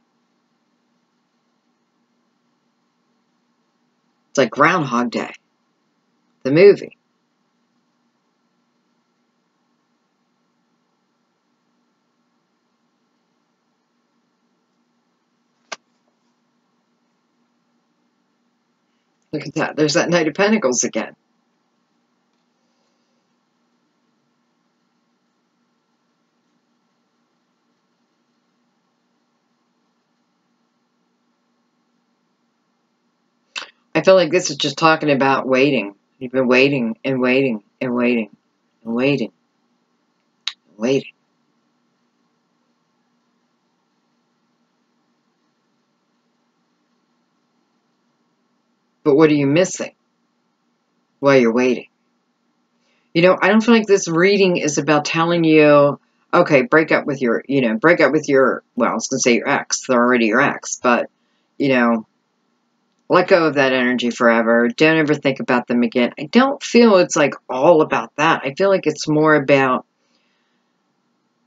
Speaker 1: It's like Groundhog Day, the movie. Look at that. There's that Knight of Pentacles again. I feel like this is just talking about waiting. You've been waiting and waiting and waiting and waiting and waiting. But what are you missing while you're waiting? I don't feel like this reading is about telling you, okay, break up with your, well, I was going to say your ex. They're already your ex. But, let go of that energy forever. Don't ever think about them again. I don't feel it's like all about that. I feel like it's more about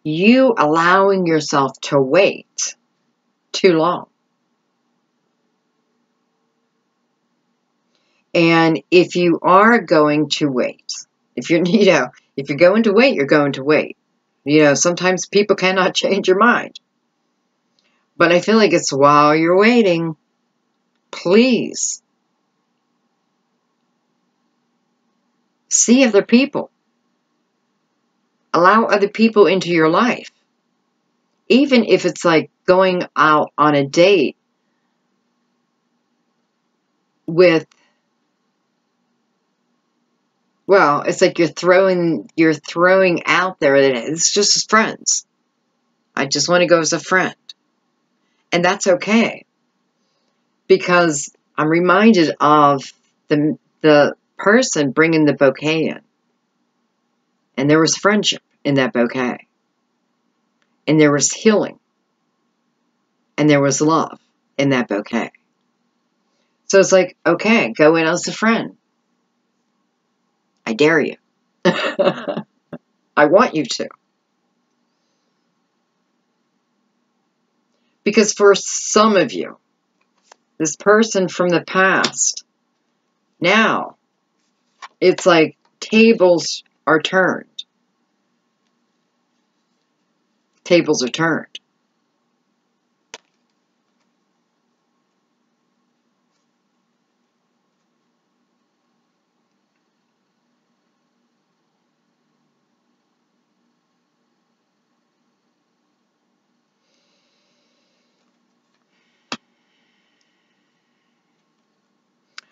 Speaker 1: you allowing yourself to wait too long. And if you are going to wait, if you're going to wait, you're going to wait. Sometimes people cannot change your mind. But I feel like it's while you're waiting, please see other people. Allow other people into your life. Even if it's like going out on a date with, well, it's like you're throwing out there that it's just as friends. I just want to go as a friend. And that's okay. Because I'm reminded of the person bringing the bouquet in. And there was friendship in that bouquet. And there was healing. And there was love in that bouquet. So it's like, okay, go in as a friend. I dare you. I want you to. Because for some of you, this person from the past, now, it's like tables are turned. Tables are turned.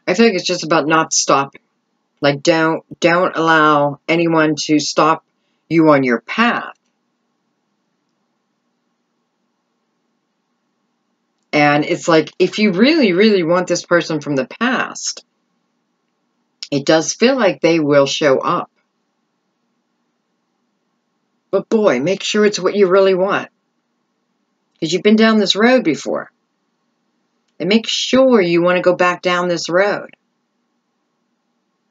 Speaker 1: I feel like it's just about not stopping. Like, don't allow anyone to stop you on your path. And it's like, if you really, really want this person from the past, it does feel like they will show up. But boy, make sure it's what you really want. Because you've been down this road before. And make sure you want to go back down this road.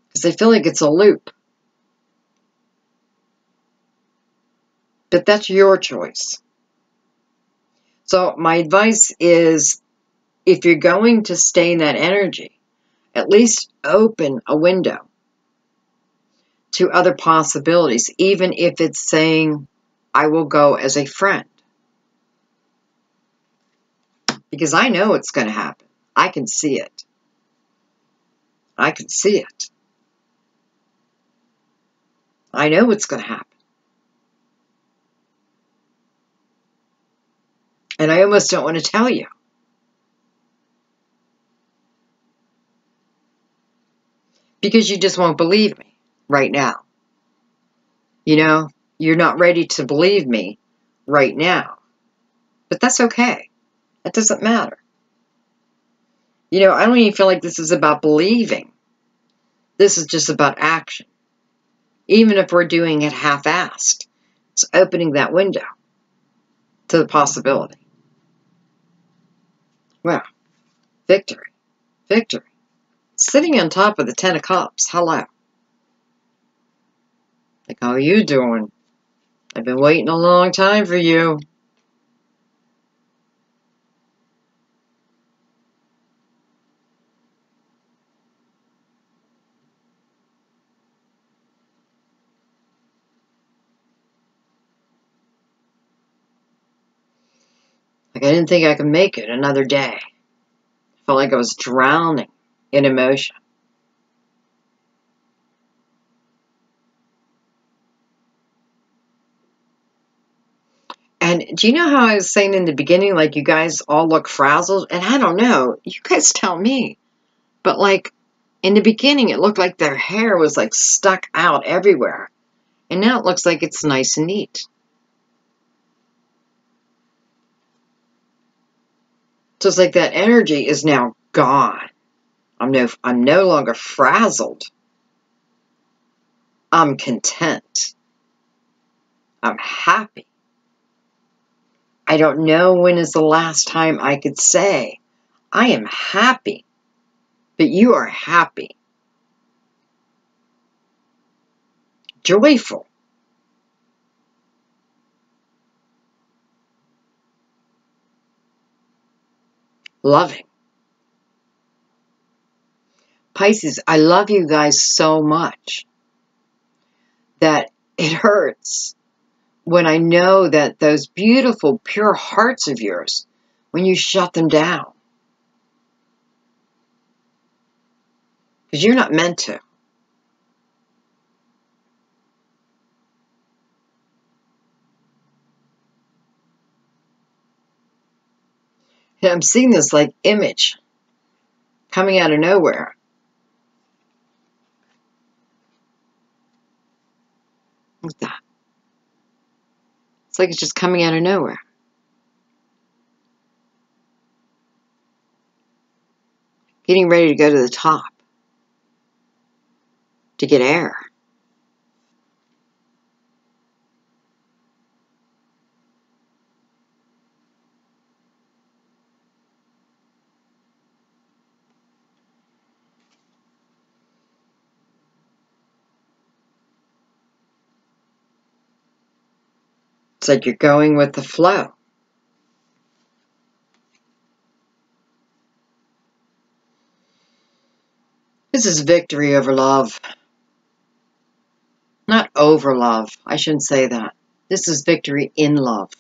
Speaker 1: Because I feel like it's a loop. But that's your choice. So my advice is, if you're going to stay in that energy, at least open a window to other possibilities, even if it's saying, I will go as a friend. Because I know it's going to happen. I can see it. I can see it. I know it's going to happen. And I almost don't want to tell you. Because you just won't believe me right now. You know, you're not ready to believe me right now. But that's okay. That doesn't matter. You know, I don't even feel like this is about believing. This is just about action. Even if we're doing it half-assed, it's opening that window to the possibility. Well, victory. Victory. Sitting on top of the 10 of Cups. Hello. Like, how are you doing? I've been waiting a long time for you. Like, I didn't think I could make it another day. I felt like I was drowning in emotion. And do you know how I was saying in the beginning, like, you guys all look frazzled? And I don't know. You guys tell me. But, like, in the beginning, it looked like their hair was, like, stuck out everywhere. And now it looks like it's nice and neat. So it's like that energy is now gone. I'm no longer frazzled. I'm content. I'm happy. I don't know when is the last time I could say, I am happy, but you are happy. Joyful. Loving. Pisces, I love you guys so much that it hurts when I know that those beautiful, pure hearts of yours, when you shut them down. Because you're not meant to. And I'm seeing this like image coming out of nowhere. What's that? It's like it's just coming out of nowhere. Getting ready to go to the top. To get air. It's like you're going with the flow. This is victory over love. Not over love. I shouldn't say that. This is victory in love.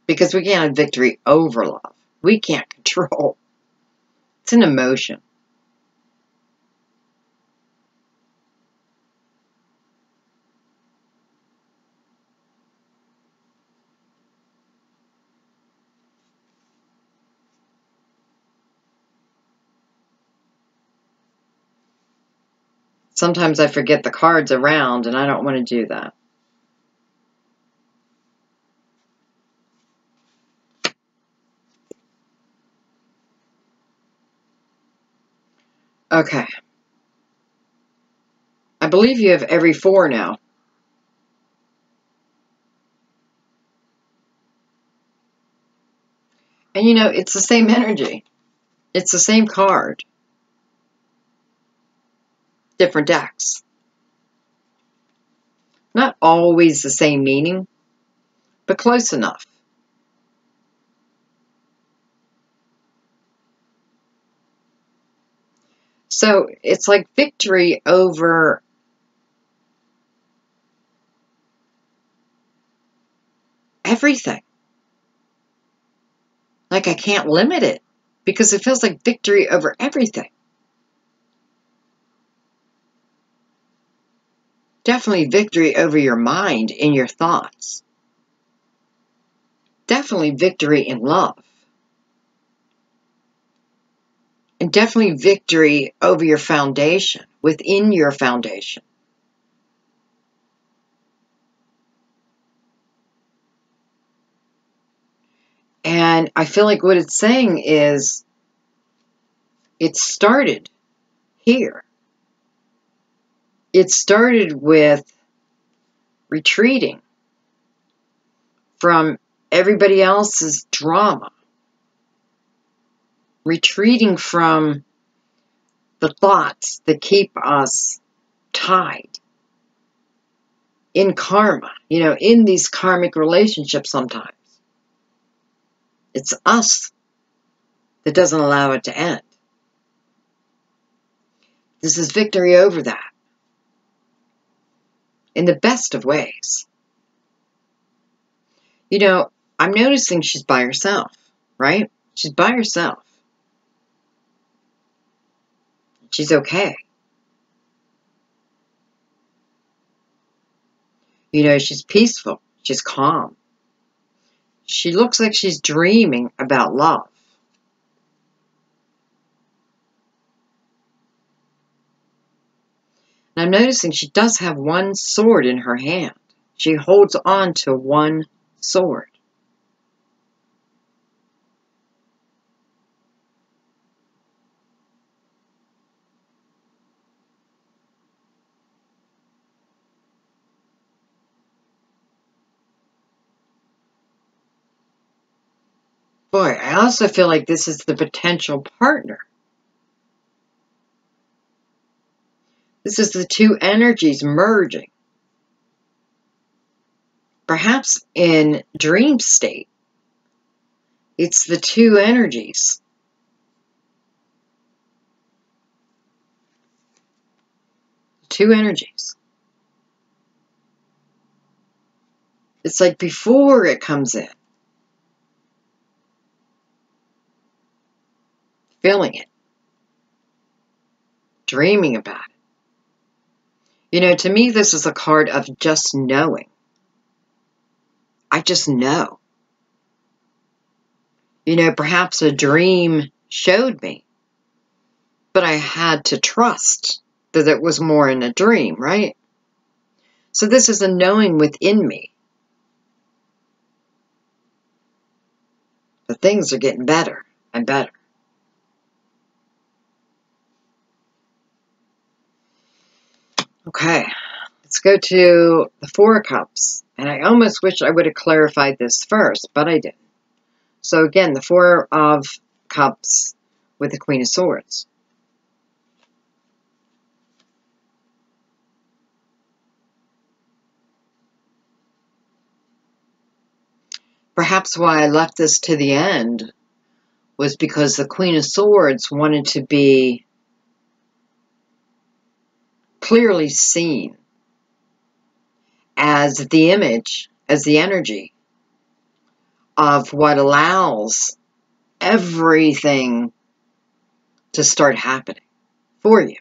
Speaker 1: Because we can't have victory over love. We can't control. It's an emotion. Sometimes I forget the cards around, and I don't want to do that. Okay. I believe you have every 4 now. And you know, it's the same energy. It's the same card. Different decks. Not always the same meaning, but close enough. So it's like victory over everything. Like I can't limit it because it feels like victory over everything. Definitely victory over your mind and your thoughts. Definitely victory in love. And definitely victory over your foundation, within your foundation. And I feel like what it's saying is it started here. It started with retreating from everybody else's drama, retreating from the thoughts that keep us tied in karma, you know, in these karmic relationships sometimes. It's us that doesn't allow it to end. This is victory over that in the best of ways. You know, I'm noticing she's by herself, right? She's by herself. She's okay. You know, she's peaceful. She's calm. She looks like she's dreaming about love. And I'm noticing she does have one sword in her hand. She holds on to one sword. Boy, I also feel like this is the potential partner. This is the two energies merging. Perhaps in dream state, it's the two energies. Two energies. It's like before it comes in. Feeling it. Dreaming about it. You know, to me, this is a card of just knowing. I just know. You know, perhaps a dream showed me, but I had to trust that it was more in a dream, right? So this is a knowing within me. But things are getting better and better. Okay, let's go to the Four of Cups. And I almost wish I would have clarified this first, but I didn't. So again, the Four of Cups with the Queen of Swords. Perhaps why I left this to the end was because the Queen of Swords wanted to be clearly seen as the image, as the energy of what allows everything to start happening for you.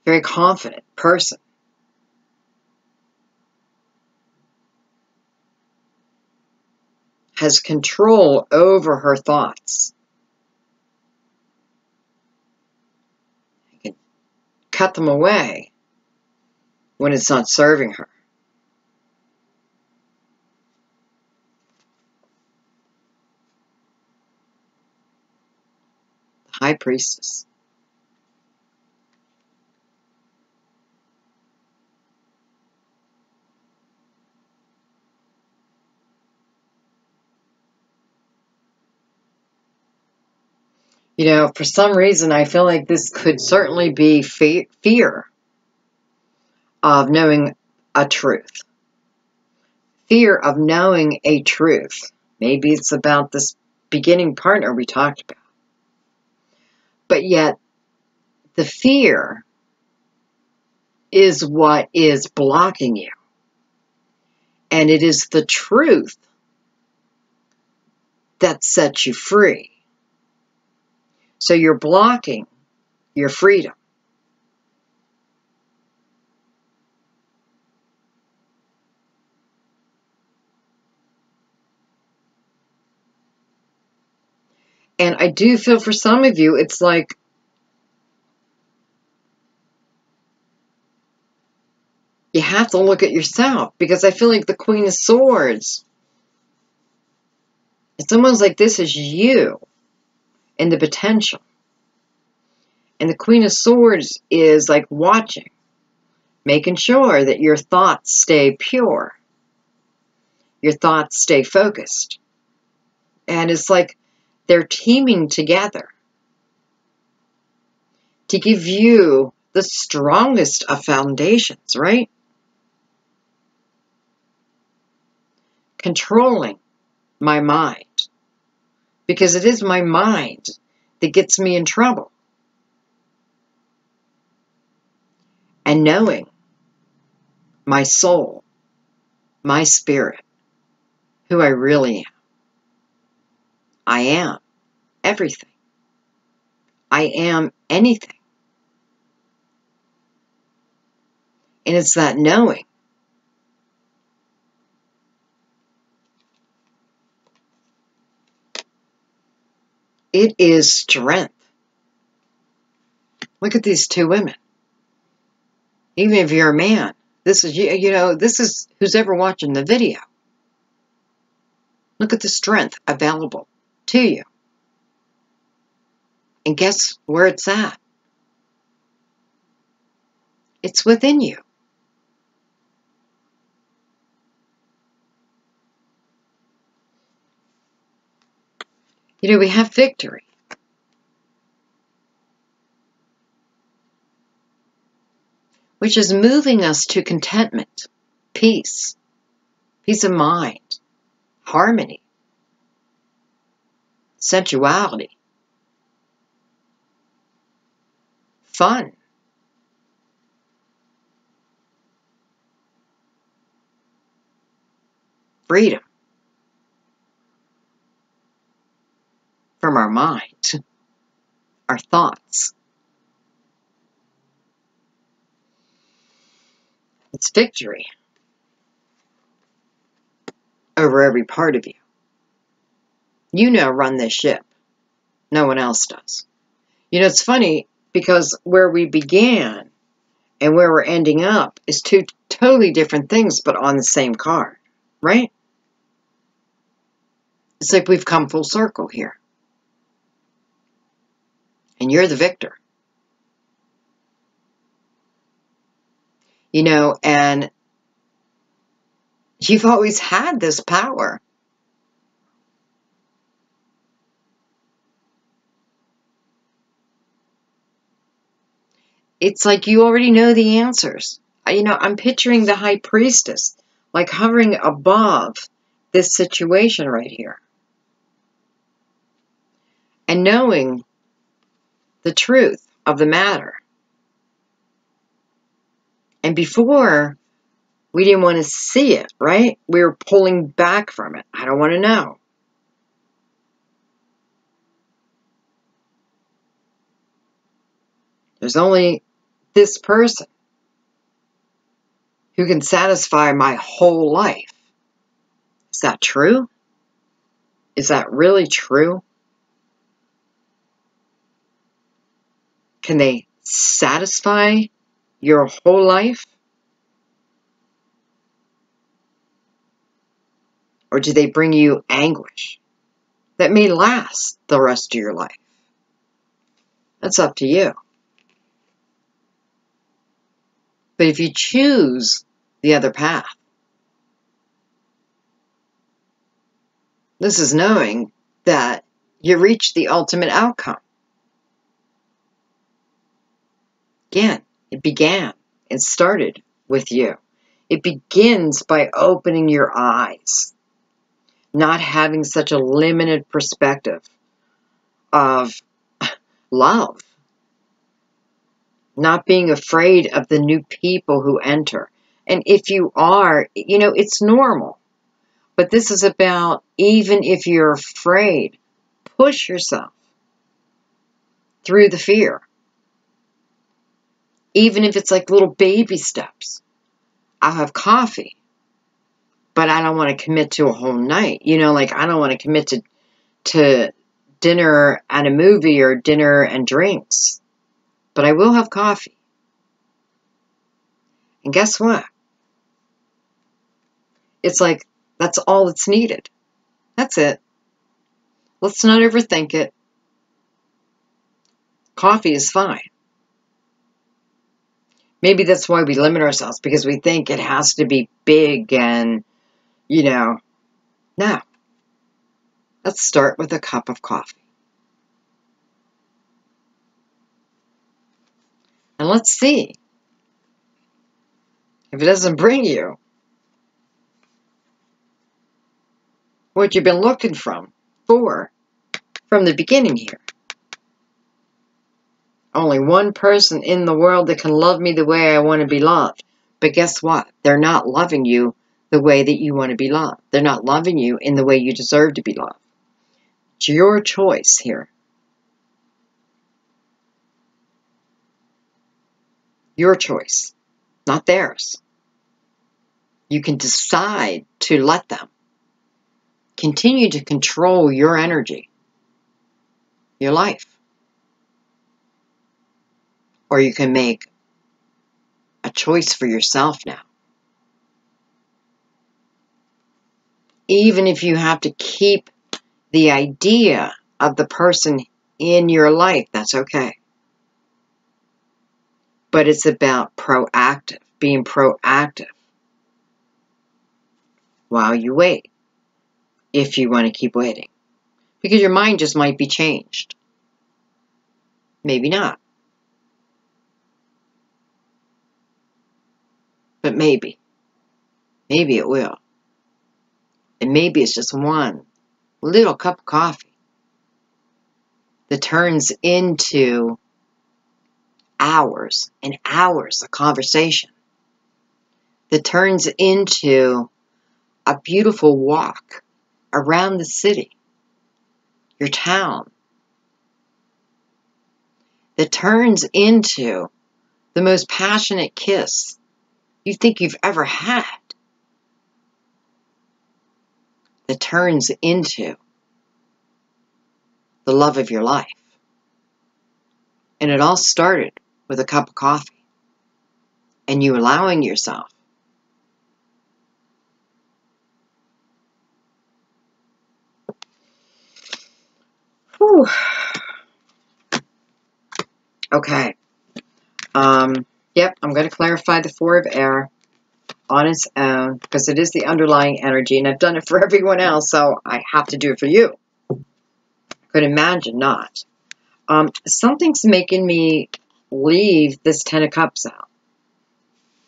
Speaker 1: Very confident person. Has control over her thoughts. Can cut them away when it's not serving her. The High Priestess. You know, for some reason, I feel like this could certainly be fear of knowing a truth. Fear of knowing a truth. Maybe it's about this beginning partner we talked about. But yet, the fear is what is blocking you. And it is the truth that sets you free. So you're blocking your freedom. And I do feel for some of you, it's like you have to look at yourself, because I feel like the Queen of Swords, it's almost like this is you and the potential. And the Queen of Swords is like watching, making sure that your thoughts stay pure, your thoughts stay focused. And it's like they're teaming together to give you the strongest of foundations, right? Controlling my mind, because it is my mind that gets me in trouble. And knowing my soul, my spirit, who I really am. I am everything. I am anything. And it's that knowing. It is strength. Look at these two women. Even if you're a man, this is, you know, this is who's ever watching the video. Look at the strength available to you. And guess where it's at? It's within you. You know, we have victory. Which is moving us to contentment, peace, peace of mind, harmony, sensuality, fun. Freedom from our mind, our thoughts. It's victory over every part of you. You now run this ship. No one else does. You know, it's funny because where we began and where we're ending up is two totally different things, but on the same card, right? It's like we've come full circle here. And you're the victor. You know, and you've always had this power. It's like you already know the answers. You know, I'm picturing the high priestess, like hovering above this situation right here. And knowing the truth of the matter. And before, we didn't want to see it, right? We were pulling back from it. I don't want to know. There's only this person who can satisfy my whole life. Is that true? Is that really true? Can they satisfy your whole life? Or do they bring you anguish that may last the rest of your life? That's up to you. But if you choose the other path, this is knowing that you reach the ultimate outcome. Again, it began and started with you. It begins by opening your eyes, not having such a limited perspective of love, not being afraid of the new people who enter. And if you are, you know, it's normal. But this is about, even if you're afraid, push yourself through the fear. Even if it's like little baby steps. I'll have coffee, but I don't want to commit to a whole night. You know, like I don't want to commit to dinner and a movie or dinner and drinks. But I will have coffee. And guess what? It's like, that's all that's needed. That's it. Let's not overthink it. Coffee is fine. Maybe that's why we limit ourselves, because we think it has to be big and, you know, no. Let's start with a cup of coffee. And let's see if it doesn't bring you what you've been looking from the beginning here. Only one person in the world that can love me the way I want to be loved. But guess what? They're not loving you the way that you want to be loved. They're not loving you in the way you deserve to be loved. It's your choice here. Your choice, not theirs. You can decide to let them continue to control your energy, your life. Or you can make a choice for yourself now. Even if you have to keep the idea of the person in your life, that's okay. But it's about being proactive while you wait, if you want to keep waiting. Because your mind just might be changed. Maybe not. But maybe. Maybe it will. And maybe it's just one little cup of coffee that turns into hours and hours of conversation. That turns into a beautiful walk around the city, your town. That turns into the most passionate kiss you think you've ever had. That turns into the love of your life. And it all started with a cup of coffee. And you allowing yourself whew. Okay. Yep, I'm going to clarify the Four of Air on its own, because it is the underlying energy, and I've done it for everyone else, so I have to do it for you. I could imagine not. Something's making me leave this Ten of Cups out.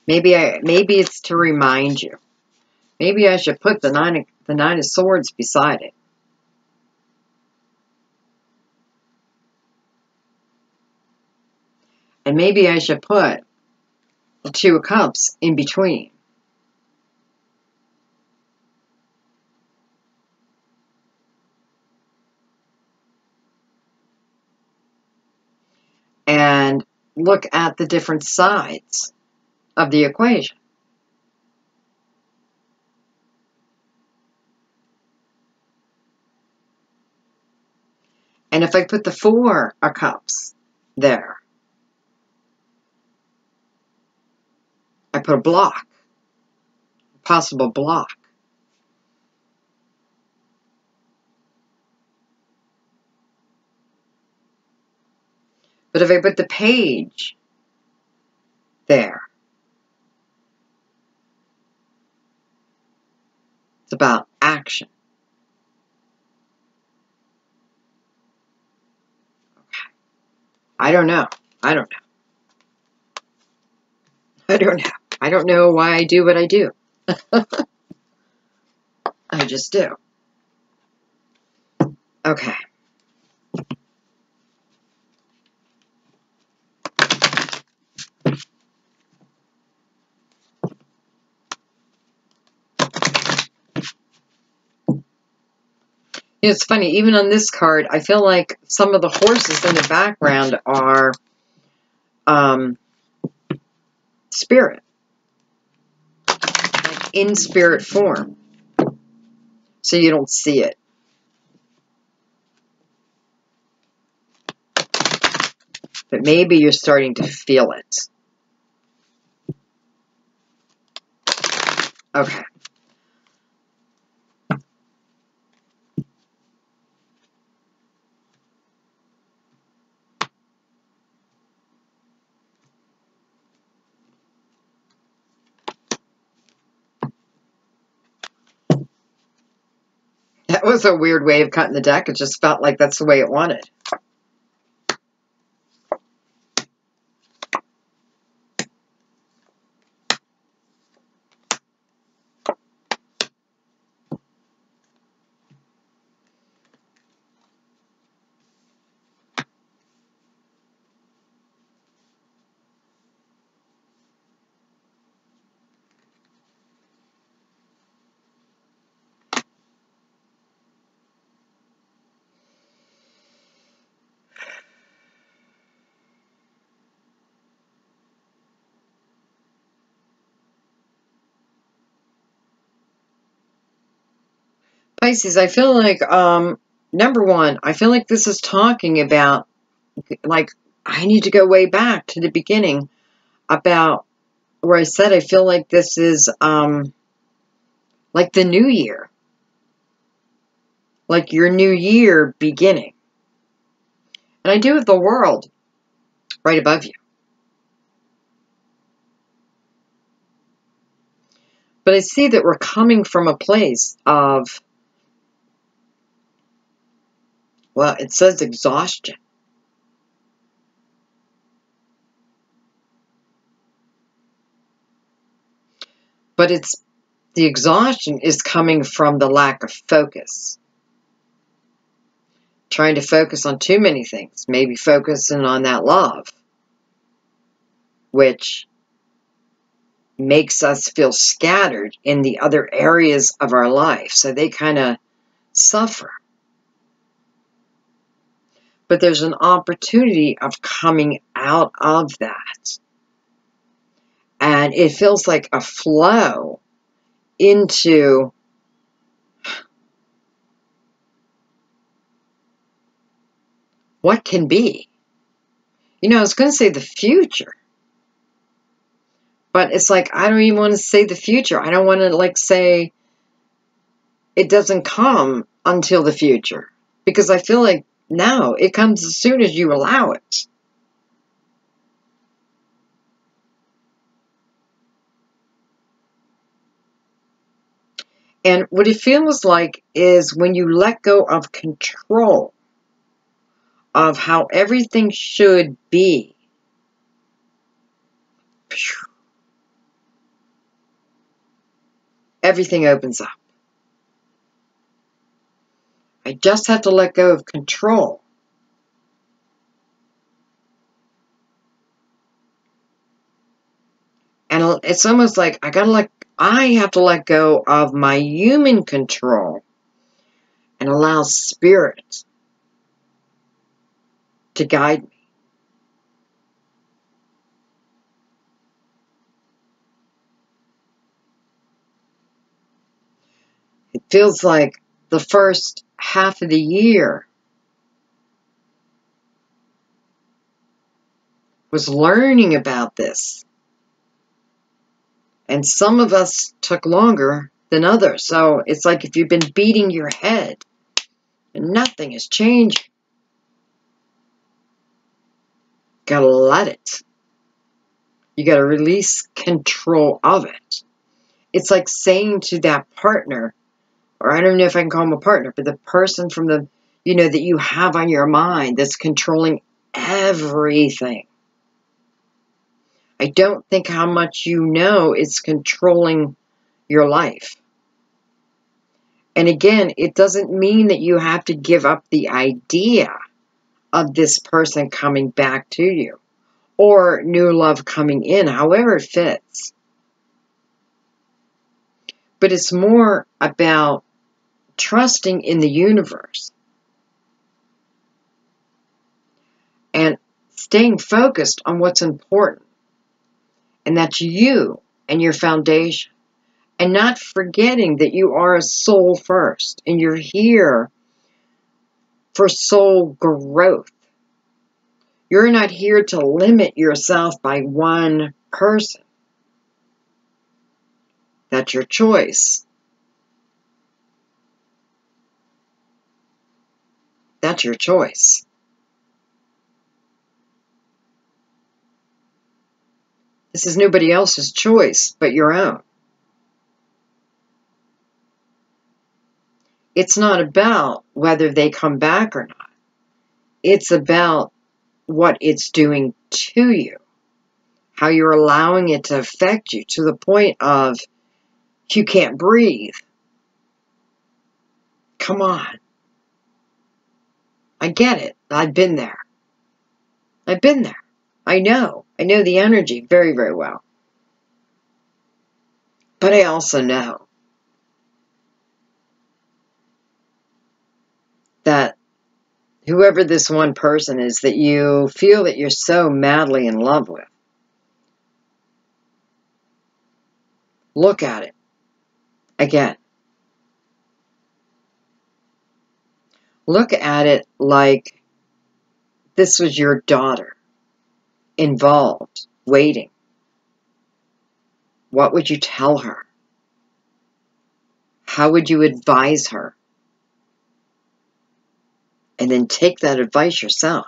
Speaker 1: Maybe it's to remind you. Maybe I should put the Nine of Swords beside it. And maybe I should put the Two of Cups in between. And look at the different sides of the equation. And if I put the Four of Cups there, I put a block, a possible block. But if I put the Page there, it's about action. Okay. I don't know. I don't know. I don't know why I do what I do. I just do. Okay. It's funny, even on this card, I feel like some of the horses in the background are spirit, like in spirit form, so you don't see it. But maybe you're starting to feel it. Okay. That was a weird way of cutting the deck. It just felt like that's the way it wanted. Pisces, I feel like, number one, I feel like this is talking about, like, I need to go way back to the beginning about where I said I feel like this is, like the new year. Like your new year beginning. And I do have the world right above you. But I see that we're coming from a place of, well, it says exhaustion. But it's, the exhaustion is coming from the lack of focus. Trying to focus on too many things. Maybe focusing on that love. Which makes us feel scattered in the other areas of our life. So they kind of suffer. But there's an opportunity of coming out of that. And it feels like a flow into what can be. You know, I was going to say the future. But it's like, I don't even want to say the future. I don't want to, like, say it doesn't come until the future. Because I feel like, no, it comes as soon as you allow it. And what it feels like is when you let go of control of how everything should be. Everything opens up. I just have to let go of control. And it's almost like I have to let go of my human control and allow spirit to guide me. It feels like the first half of the year was learning about this. And some of us took longer than others. So it's like if you've been beating your head and nothing is changing, gotta let it. You gotta release control of it. It's like saying to that partner, or I don't know if I can call him a partner, but the person from the, you know, that you have on your mind that's controlling everything. I don't think how much you know is controlling your life. And again, it doesn't mean that you have to give up the idea of this person coming back to you or new love coming in, however it fits. But it's more about trusting in the universe and staying focused on what's important. And that's you and your foundation. And not forgetting that you are a soul first. And you're here for soul growth. You're not here to limit yourself by one person. That's your choice. That's your choice. This is nobody else's choice but your own. It's not about whether they come back or not. It's about what it's doing to you. How you're allowing it to affect you to the point of you can't breathe. Come on. I get it. I've been there. I've been there. I know. I know the energy very, very well. But I also know that whoever this one person is that you feel that you're so madly in love with, look at it again. Look at it like this was your daughter, involved, waiting. What would you tell her? How would you advise her? And then take that advice yourself.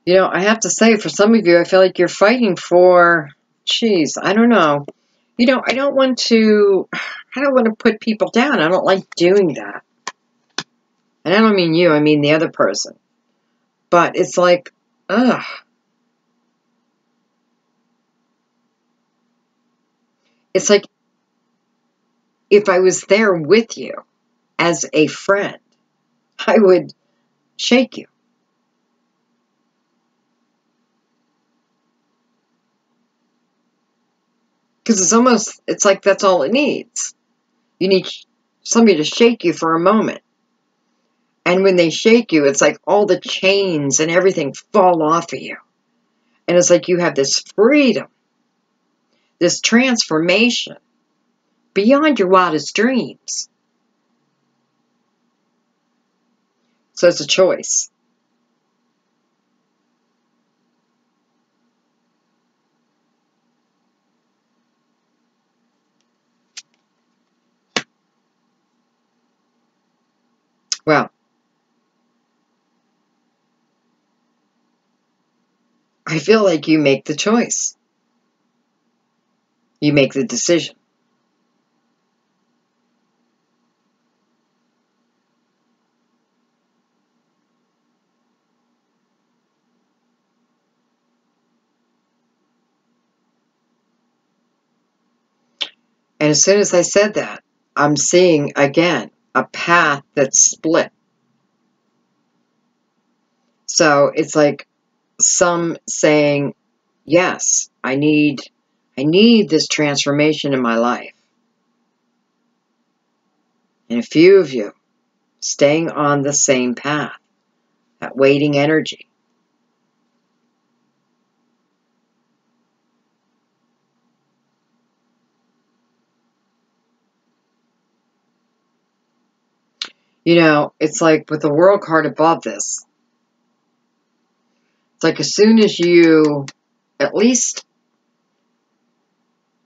Speaker 1: You know, I have to say, for some of you, I feel like you're fighting for, I don't know. You know, I don't want to put people down. I don't like doing that. And I don't mean you, I mean the other person. But it's like, ugh. It's like, if I was there with you as a friend, I would shake you. Because it's like that's all it needs. You need somebody to shake you for a moment. And when they shake you, it's like all the chains and everything fall off of you. And it's like you have this freedom, this transformation beyond your wildest dreams. So it's a choice. Well, I feel like you make the choice. You make the decision. And as soon as I said that, I'm seeing again a path that's split. So it's like some saying, yes, I need this transformation in my life. And a few of you staying on the same path, that waiting energy. You know, it's like with the world card above this, it's like as soon as you at least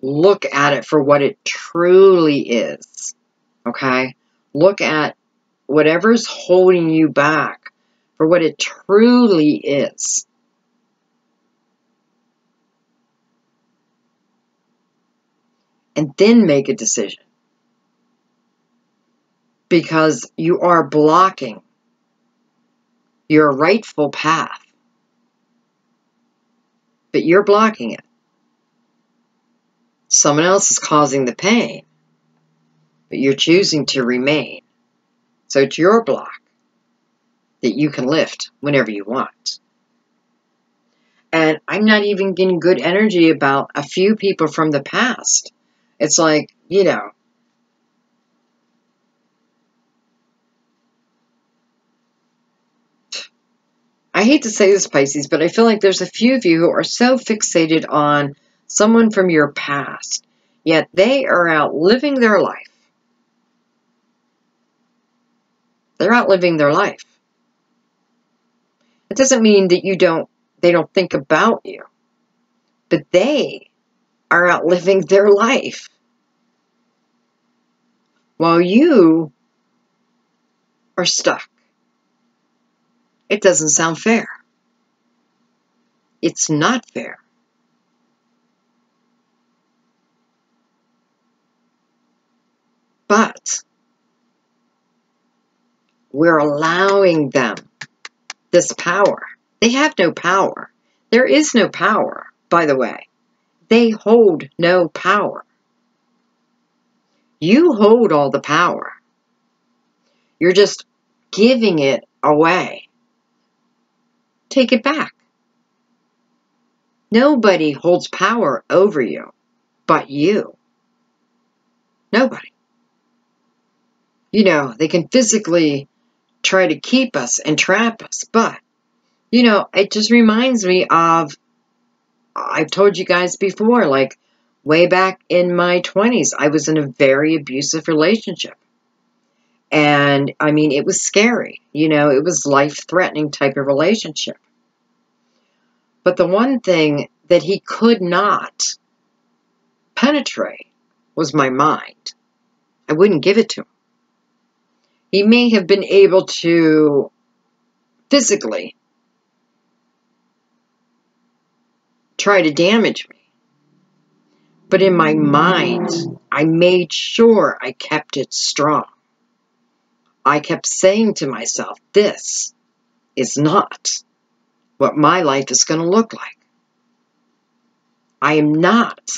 Speaker 1: look at it for what it truly is, okay? Look at whatever's holding you back for what it truly is. and then make a decision. Because you are blocking your rightful path. But you're blocking it. Someone else is causing the pain, but you're choosing to remain. So it's your block that you can lift whenever you want. And I'm not even getting good energy about a few people from the past. It's like, you know, I hate to say this, Pisces, but I feel like there's a few of you who are so fixated on someone from your past, yet they are out living their life. They're out living their life. It doesn't mean that they don't think about you, but they are out living their life. While you are stuck. It doesn't sound fair. It's not fair. But we're allowing them this power. They have no power. There is no power, by the way. They hold no power. You hold all the power. You're just giving it away. Take it back. Nobody holds power over you but you. Nobody. You know, they can physically try to keep us and trap us, but, you know, it just reminds me of, I've told you guys before, like, way back in my 20s, I was in a very abusive relationship. And, I mean, it was scary. You know, it was life-threatening type of relationship. But the one thing that he could not penetrate was my mind. I wouldn't give it to him. He may have been able to physically try to damage me. But in my mind, I made sure I kept it strong. I kept saying to myself, this is not what my life is going to look like. I am not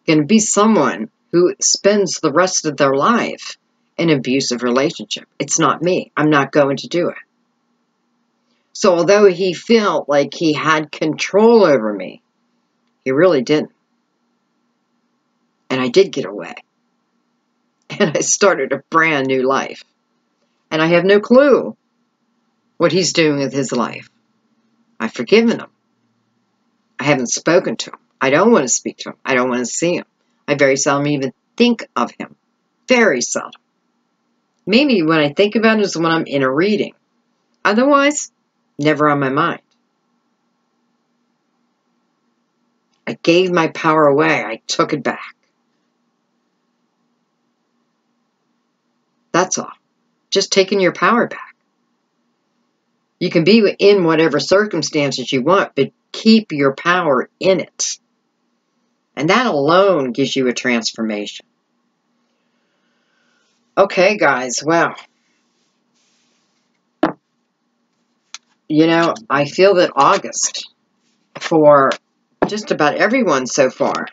Speaker 1: going to be someone who spends the rest of their life in an abusive relationship. It's not me. I'm not going to do it. So although he felt like he had control over me, he really didn't. And I did get away. And I started a brand new life. And I have no clue what he's doing with his life. I've forgiven him. I haven't spoken to him. I don't want to speak to him. I don't want to see him. I very seldom even think of him. Very seldom. Maybe when I think about it is when I'm in a reading. Otherwise, never on my mind. I gave my power away. I took it back. That's all. Just taking your power back. You can be in whatever circumstances you want, but keep your power in it. And that alone gives you a transformation. Okay, guys, well, you know, I feel that August, for just about everyone so far,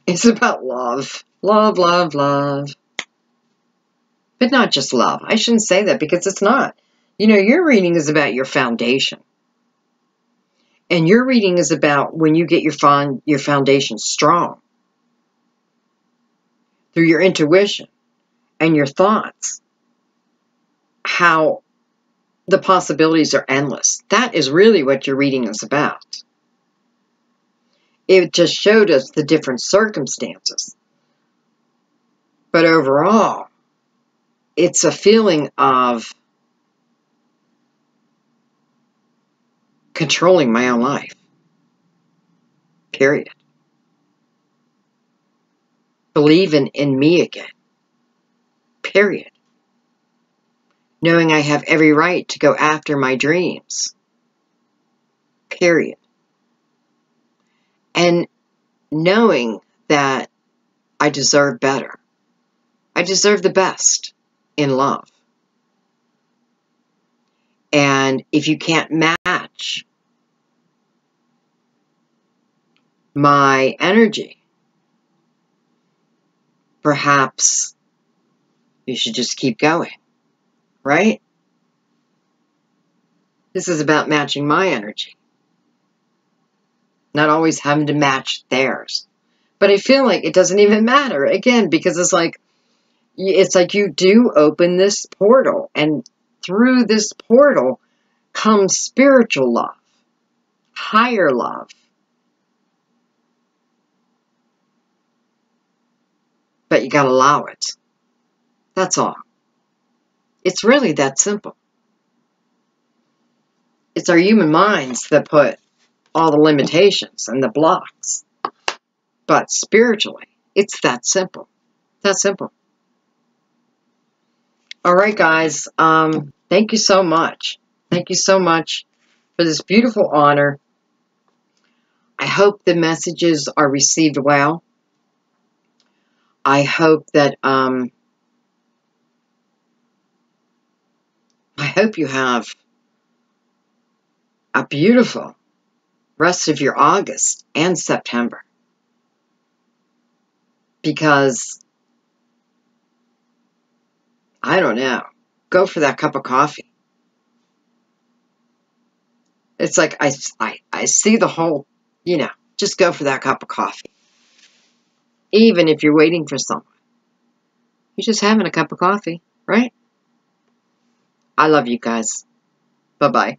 Speaker 1: is about love. Love, love, love. But not just love. I shouldn't say that because it's not. You know, your reading is about your foundation. And your reading is about when you get your foundation strong. Through your intuition and your thoughts. How the possibilities are endless. That is really what your reading is about. It just showed us the different circumstances. But overall, it's a feeling of controlling my own life. Period. Believing in me again. Period. Knowing I have every right to go after my dreams. Period. And knowing that I deserve better. I deserve the best in love. And if you can't match my energy, perhaps you should just keep going, right? This is about matching my energy, not always having to match theirs. But I feel like it doesn't even matter, again, because it's like you do open this portal, and through this portal comes spiritual love, higher love. But you got to allow it. That's all. It's really that simple. It's our human minds that put all the limitations and the blocks. But spiritually, it's that simple. That simple. All right, guys. Thank you so much. Thank you so much for this beautiful honor. I hope the messages are received well. I hope that you have a beautiful rest of your August and September. Because, I don't know, go for that cup of coffee. It's like I see the whole, just go for that cup of coffee. Even if you're waiting for someone. You're just having a cup of coffee, right? I love you guys. Bye-bye.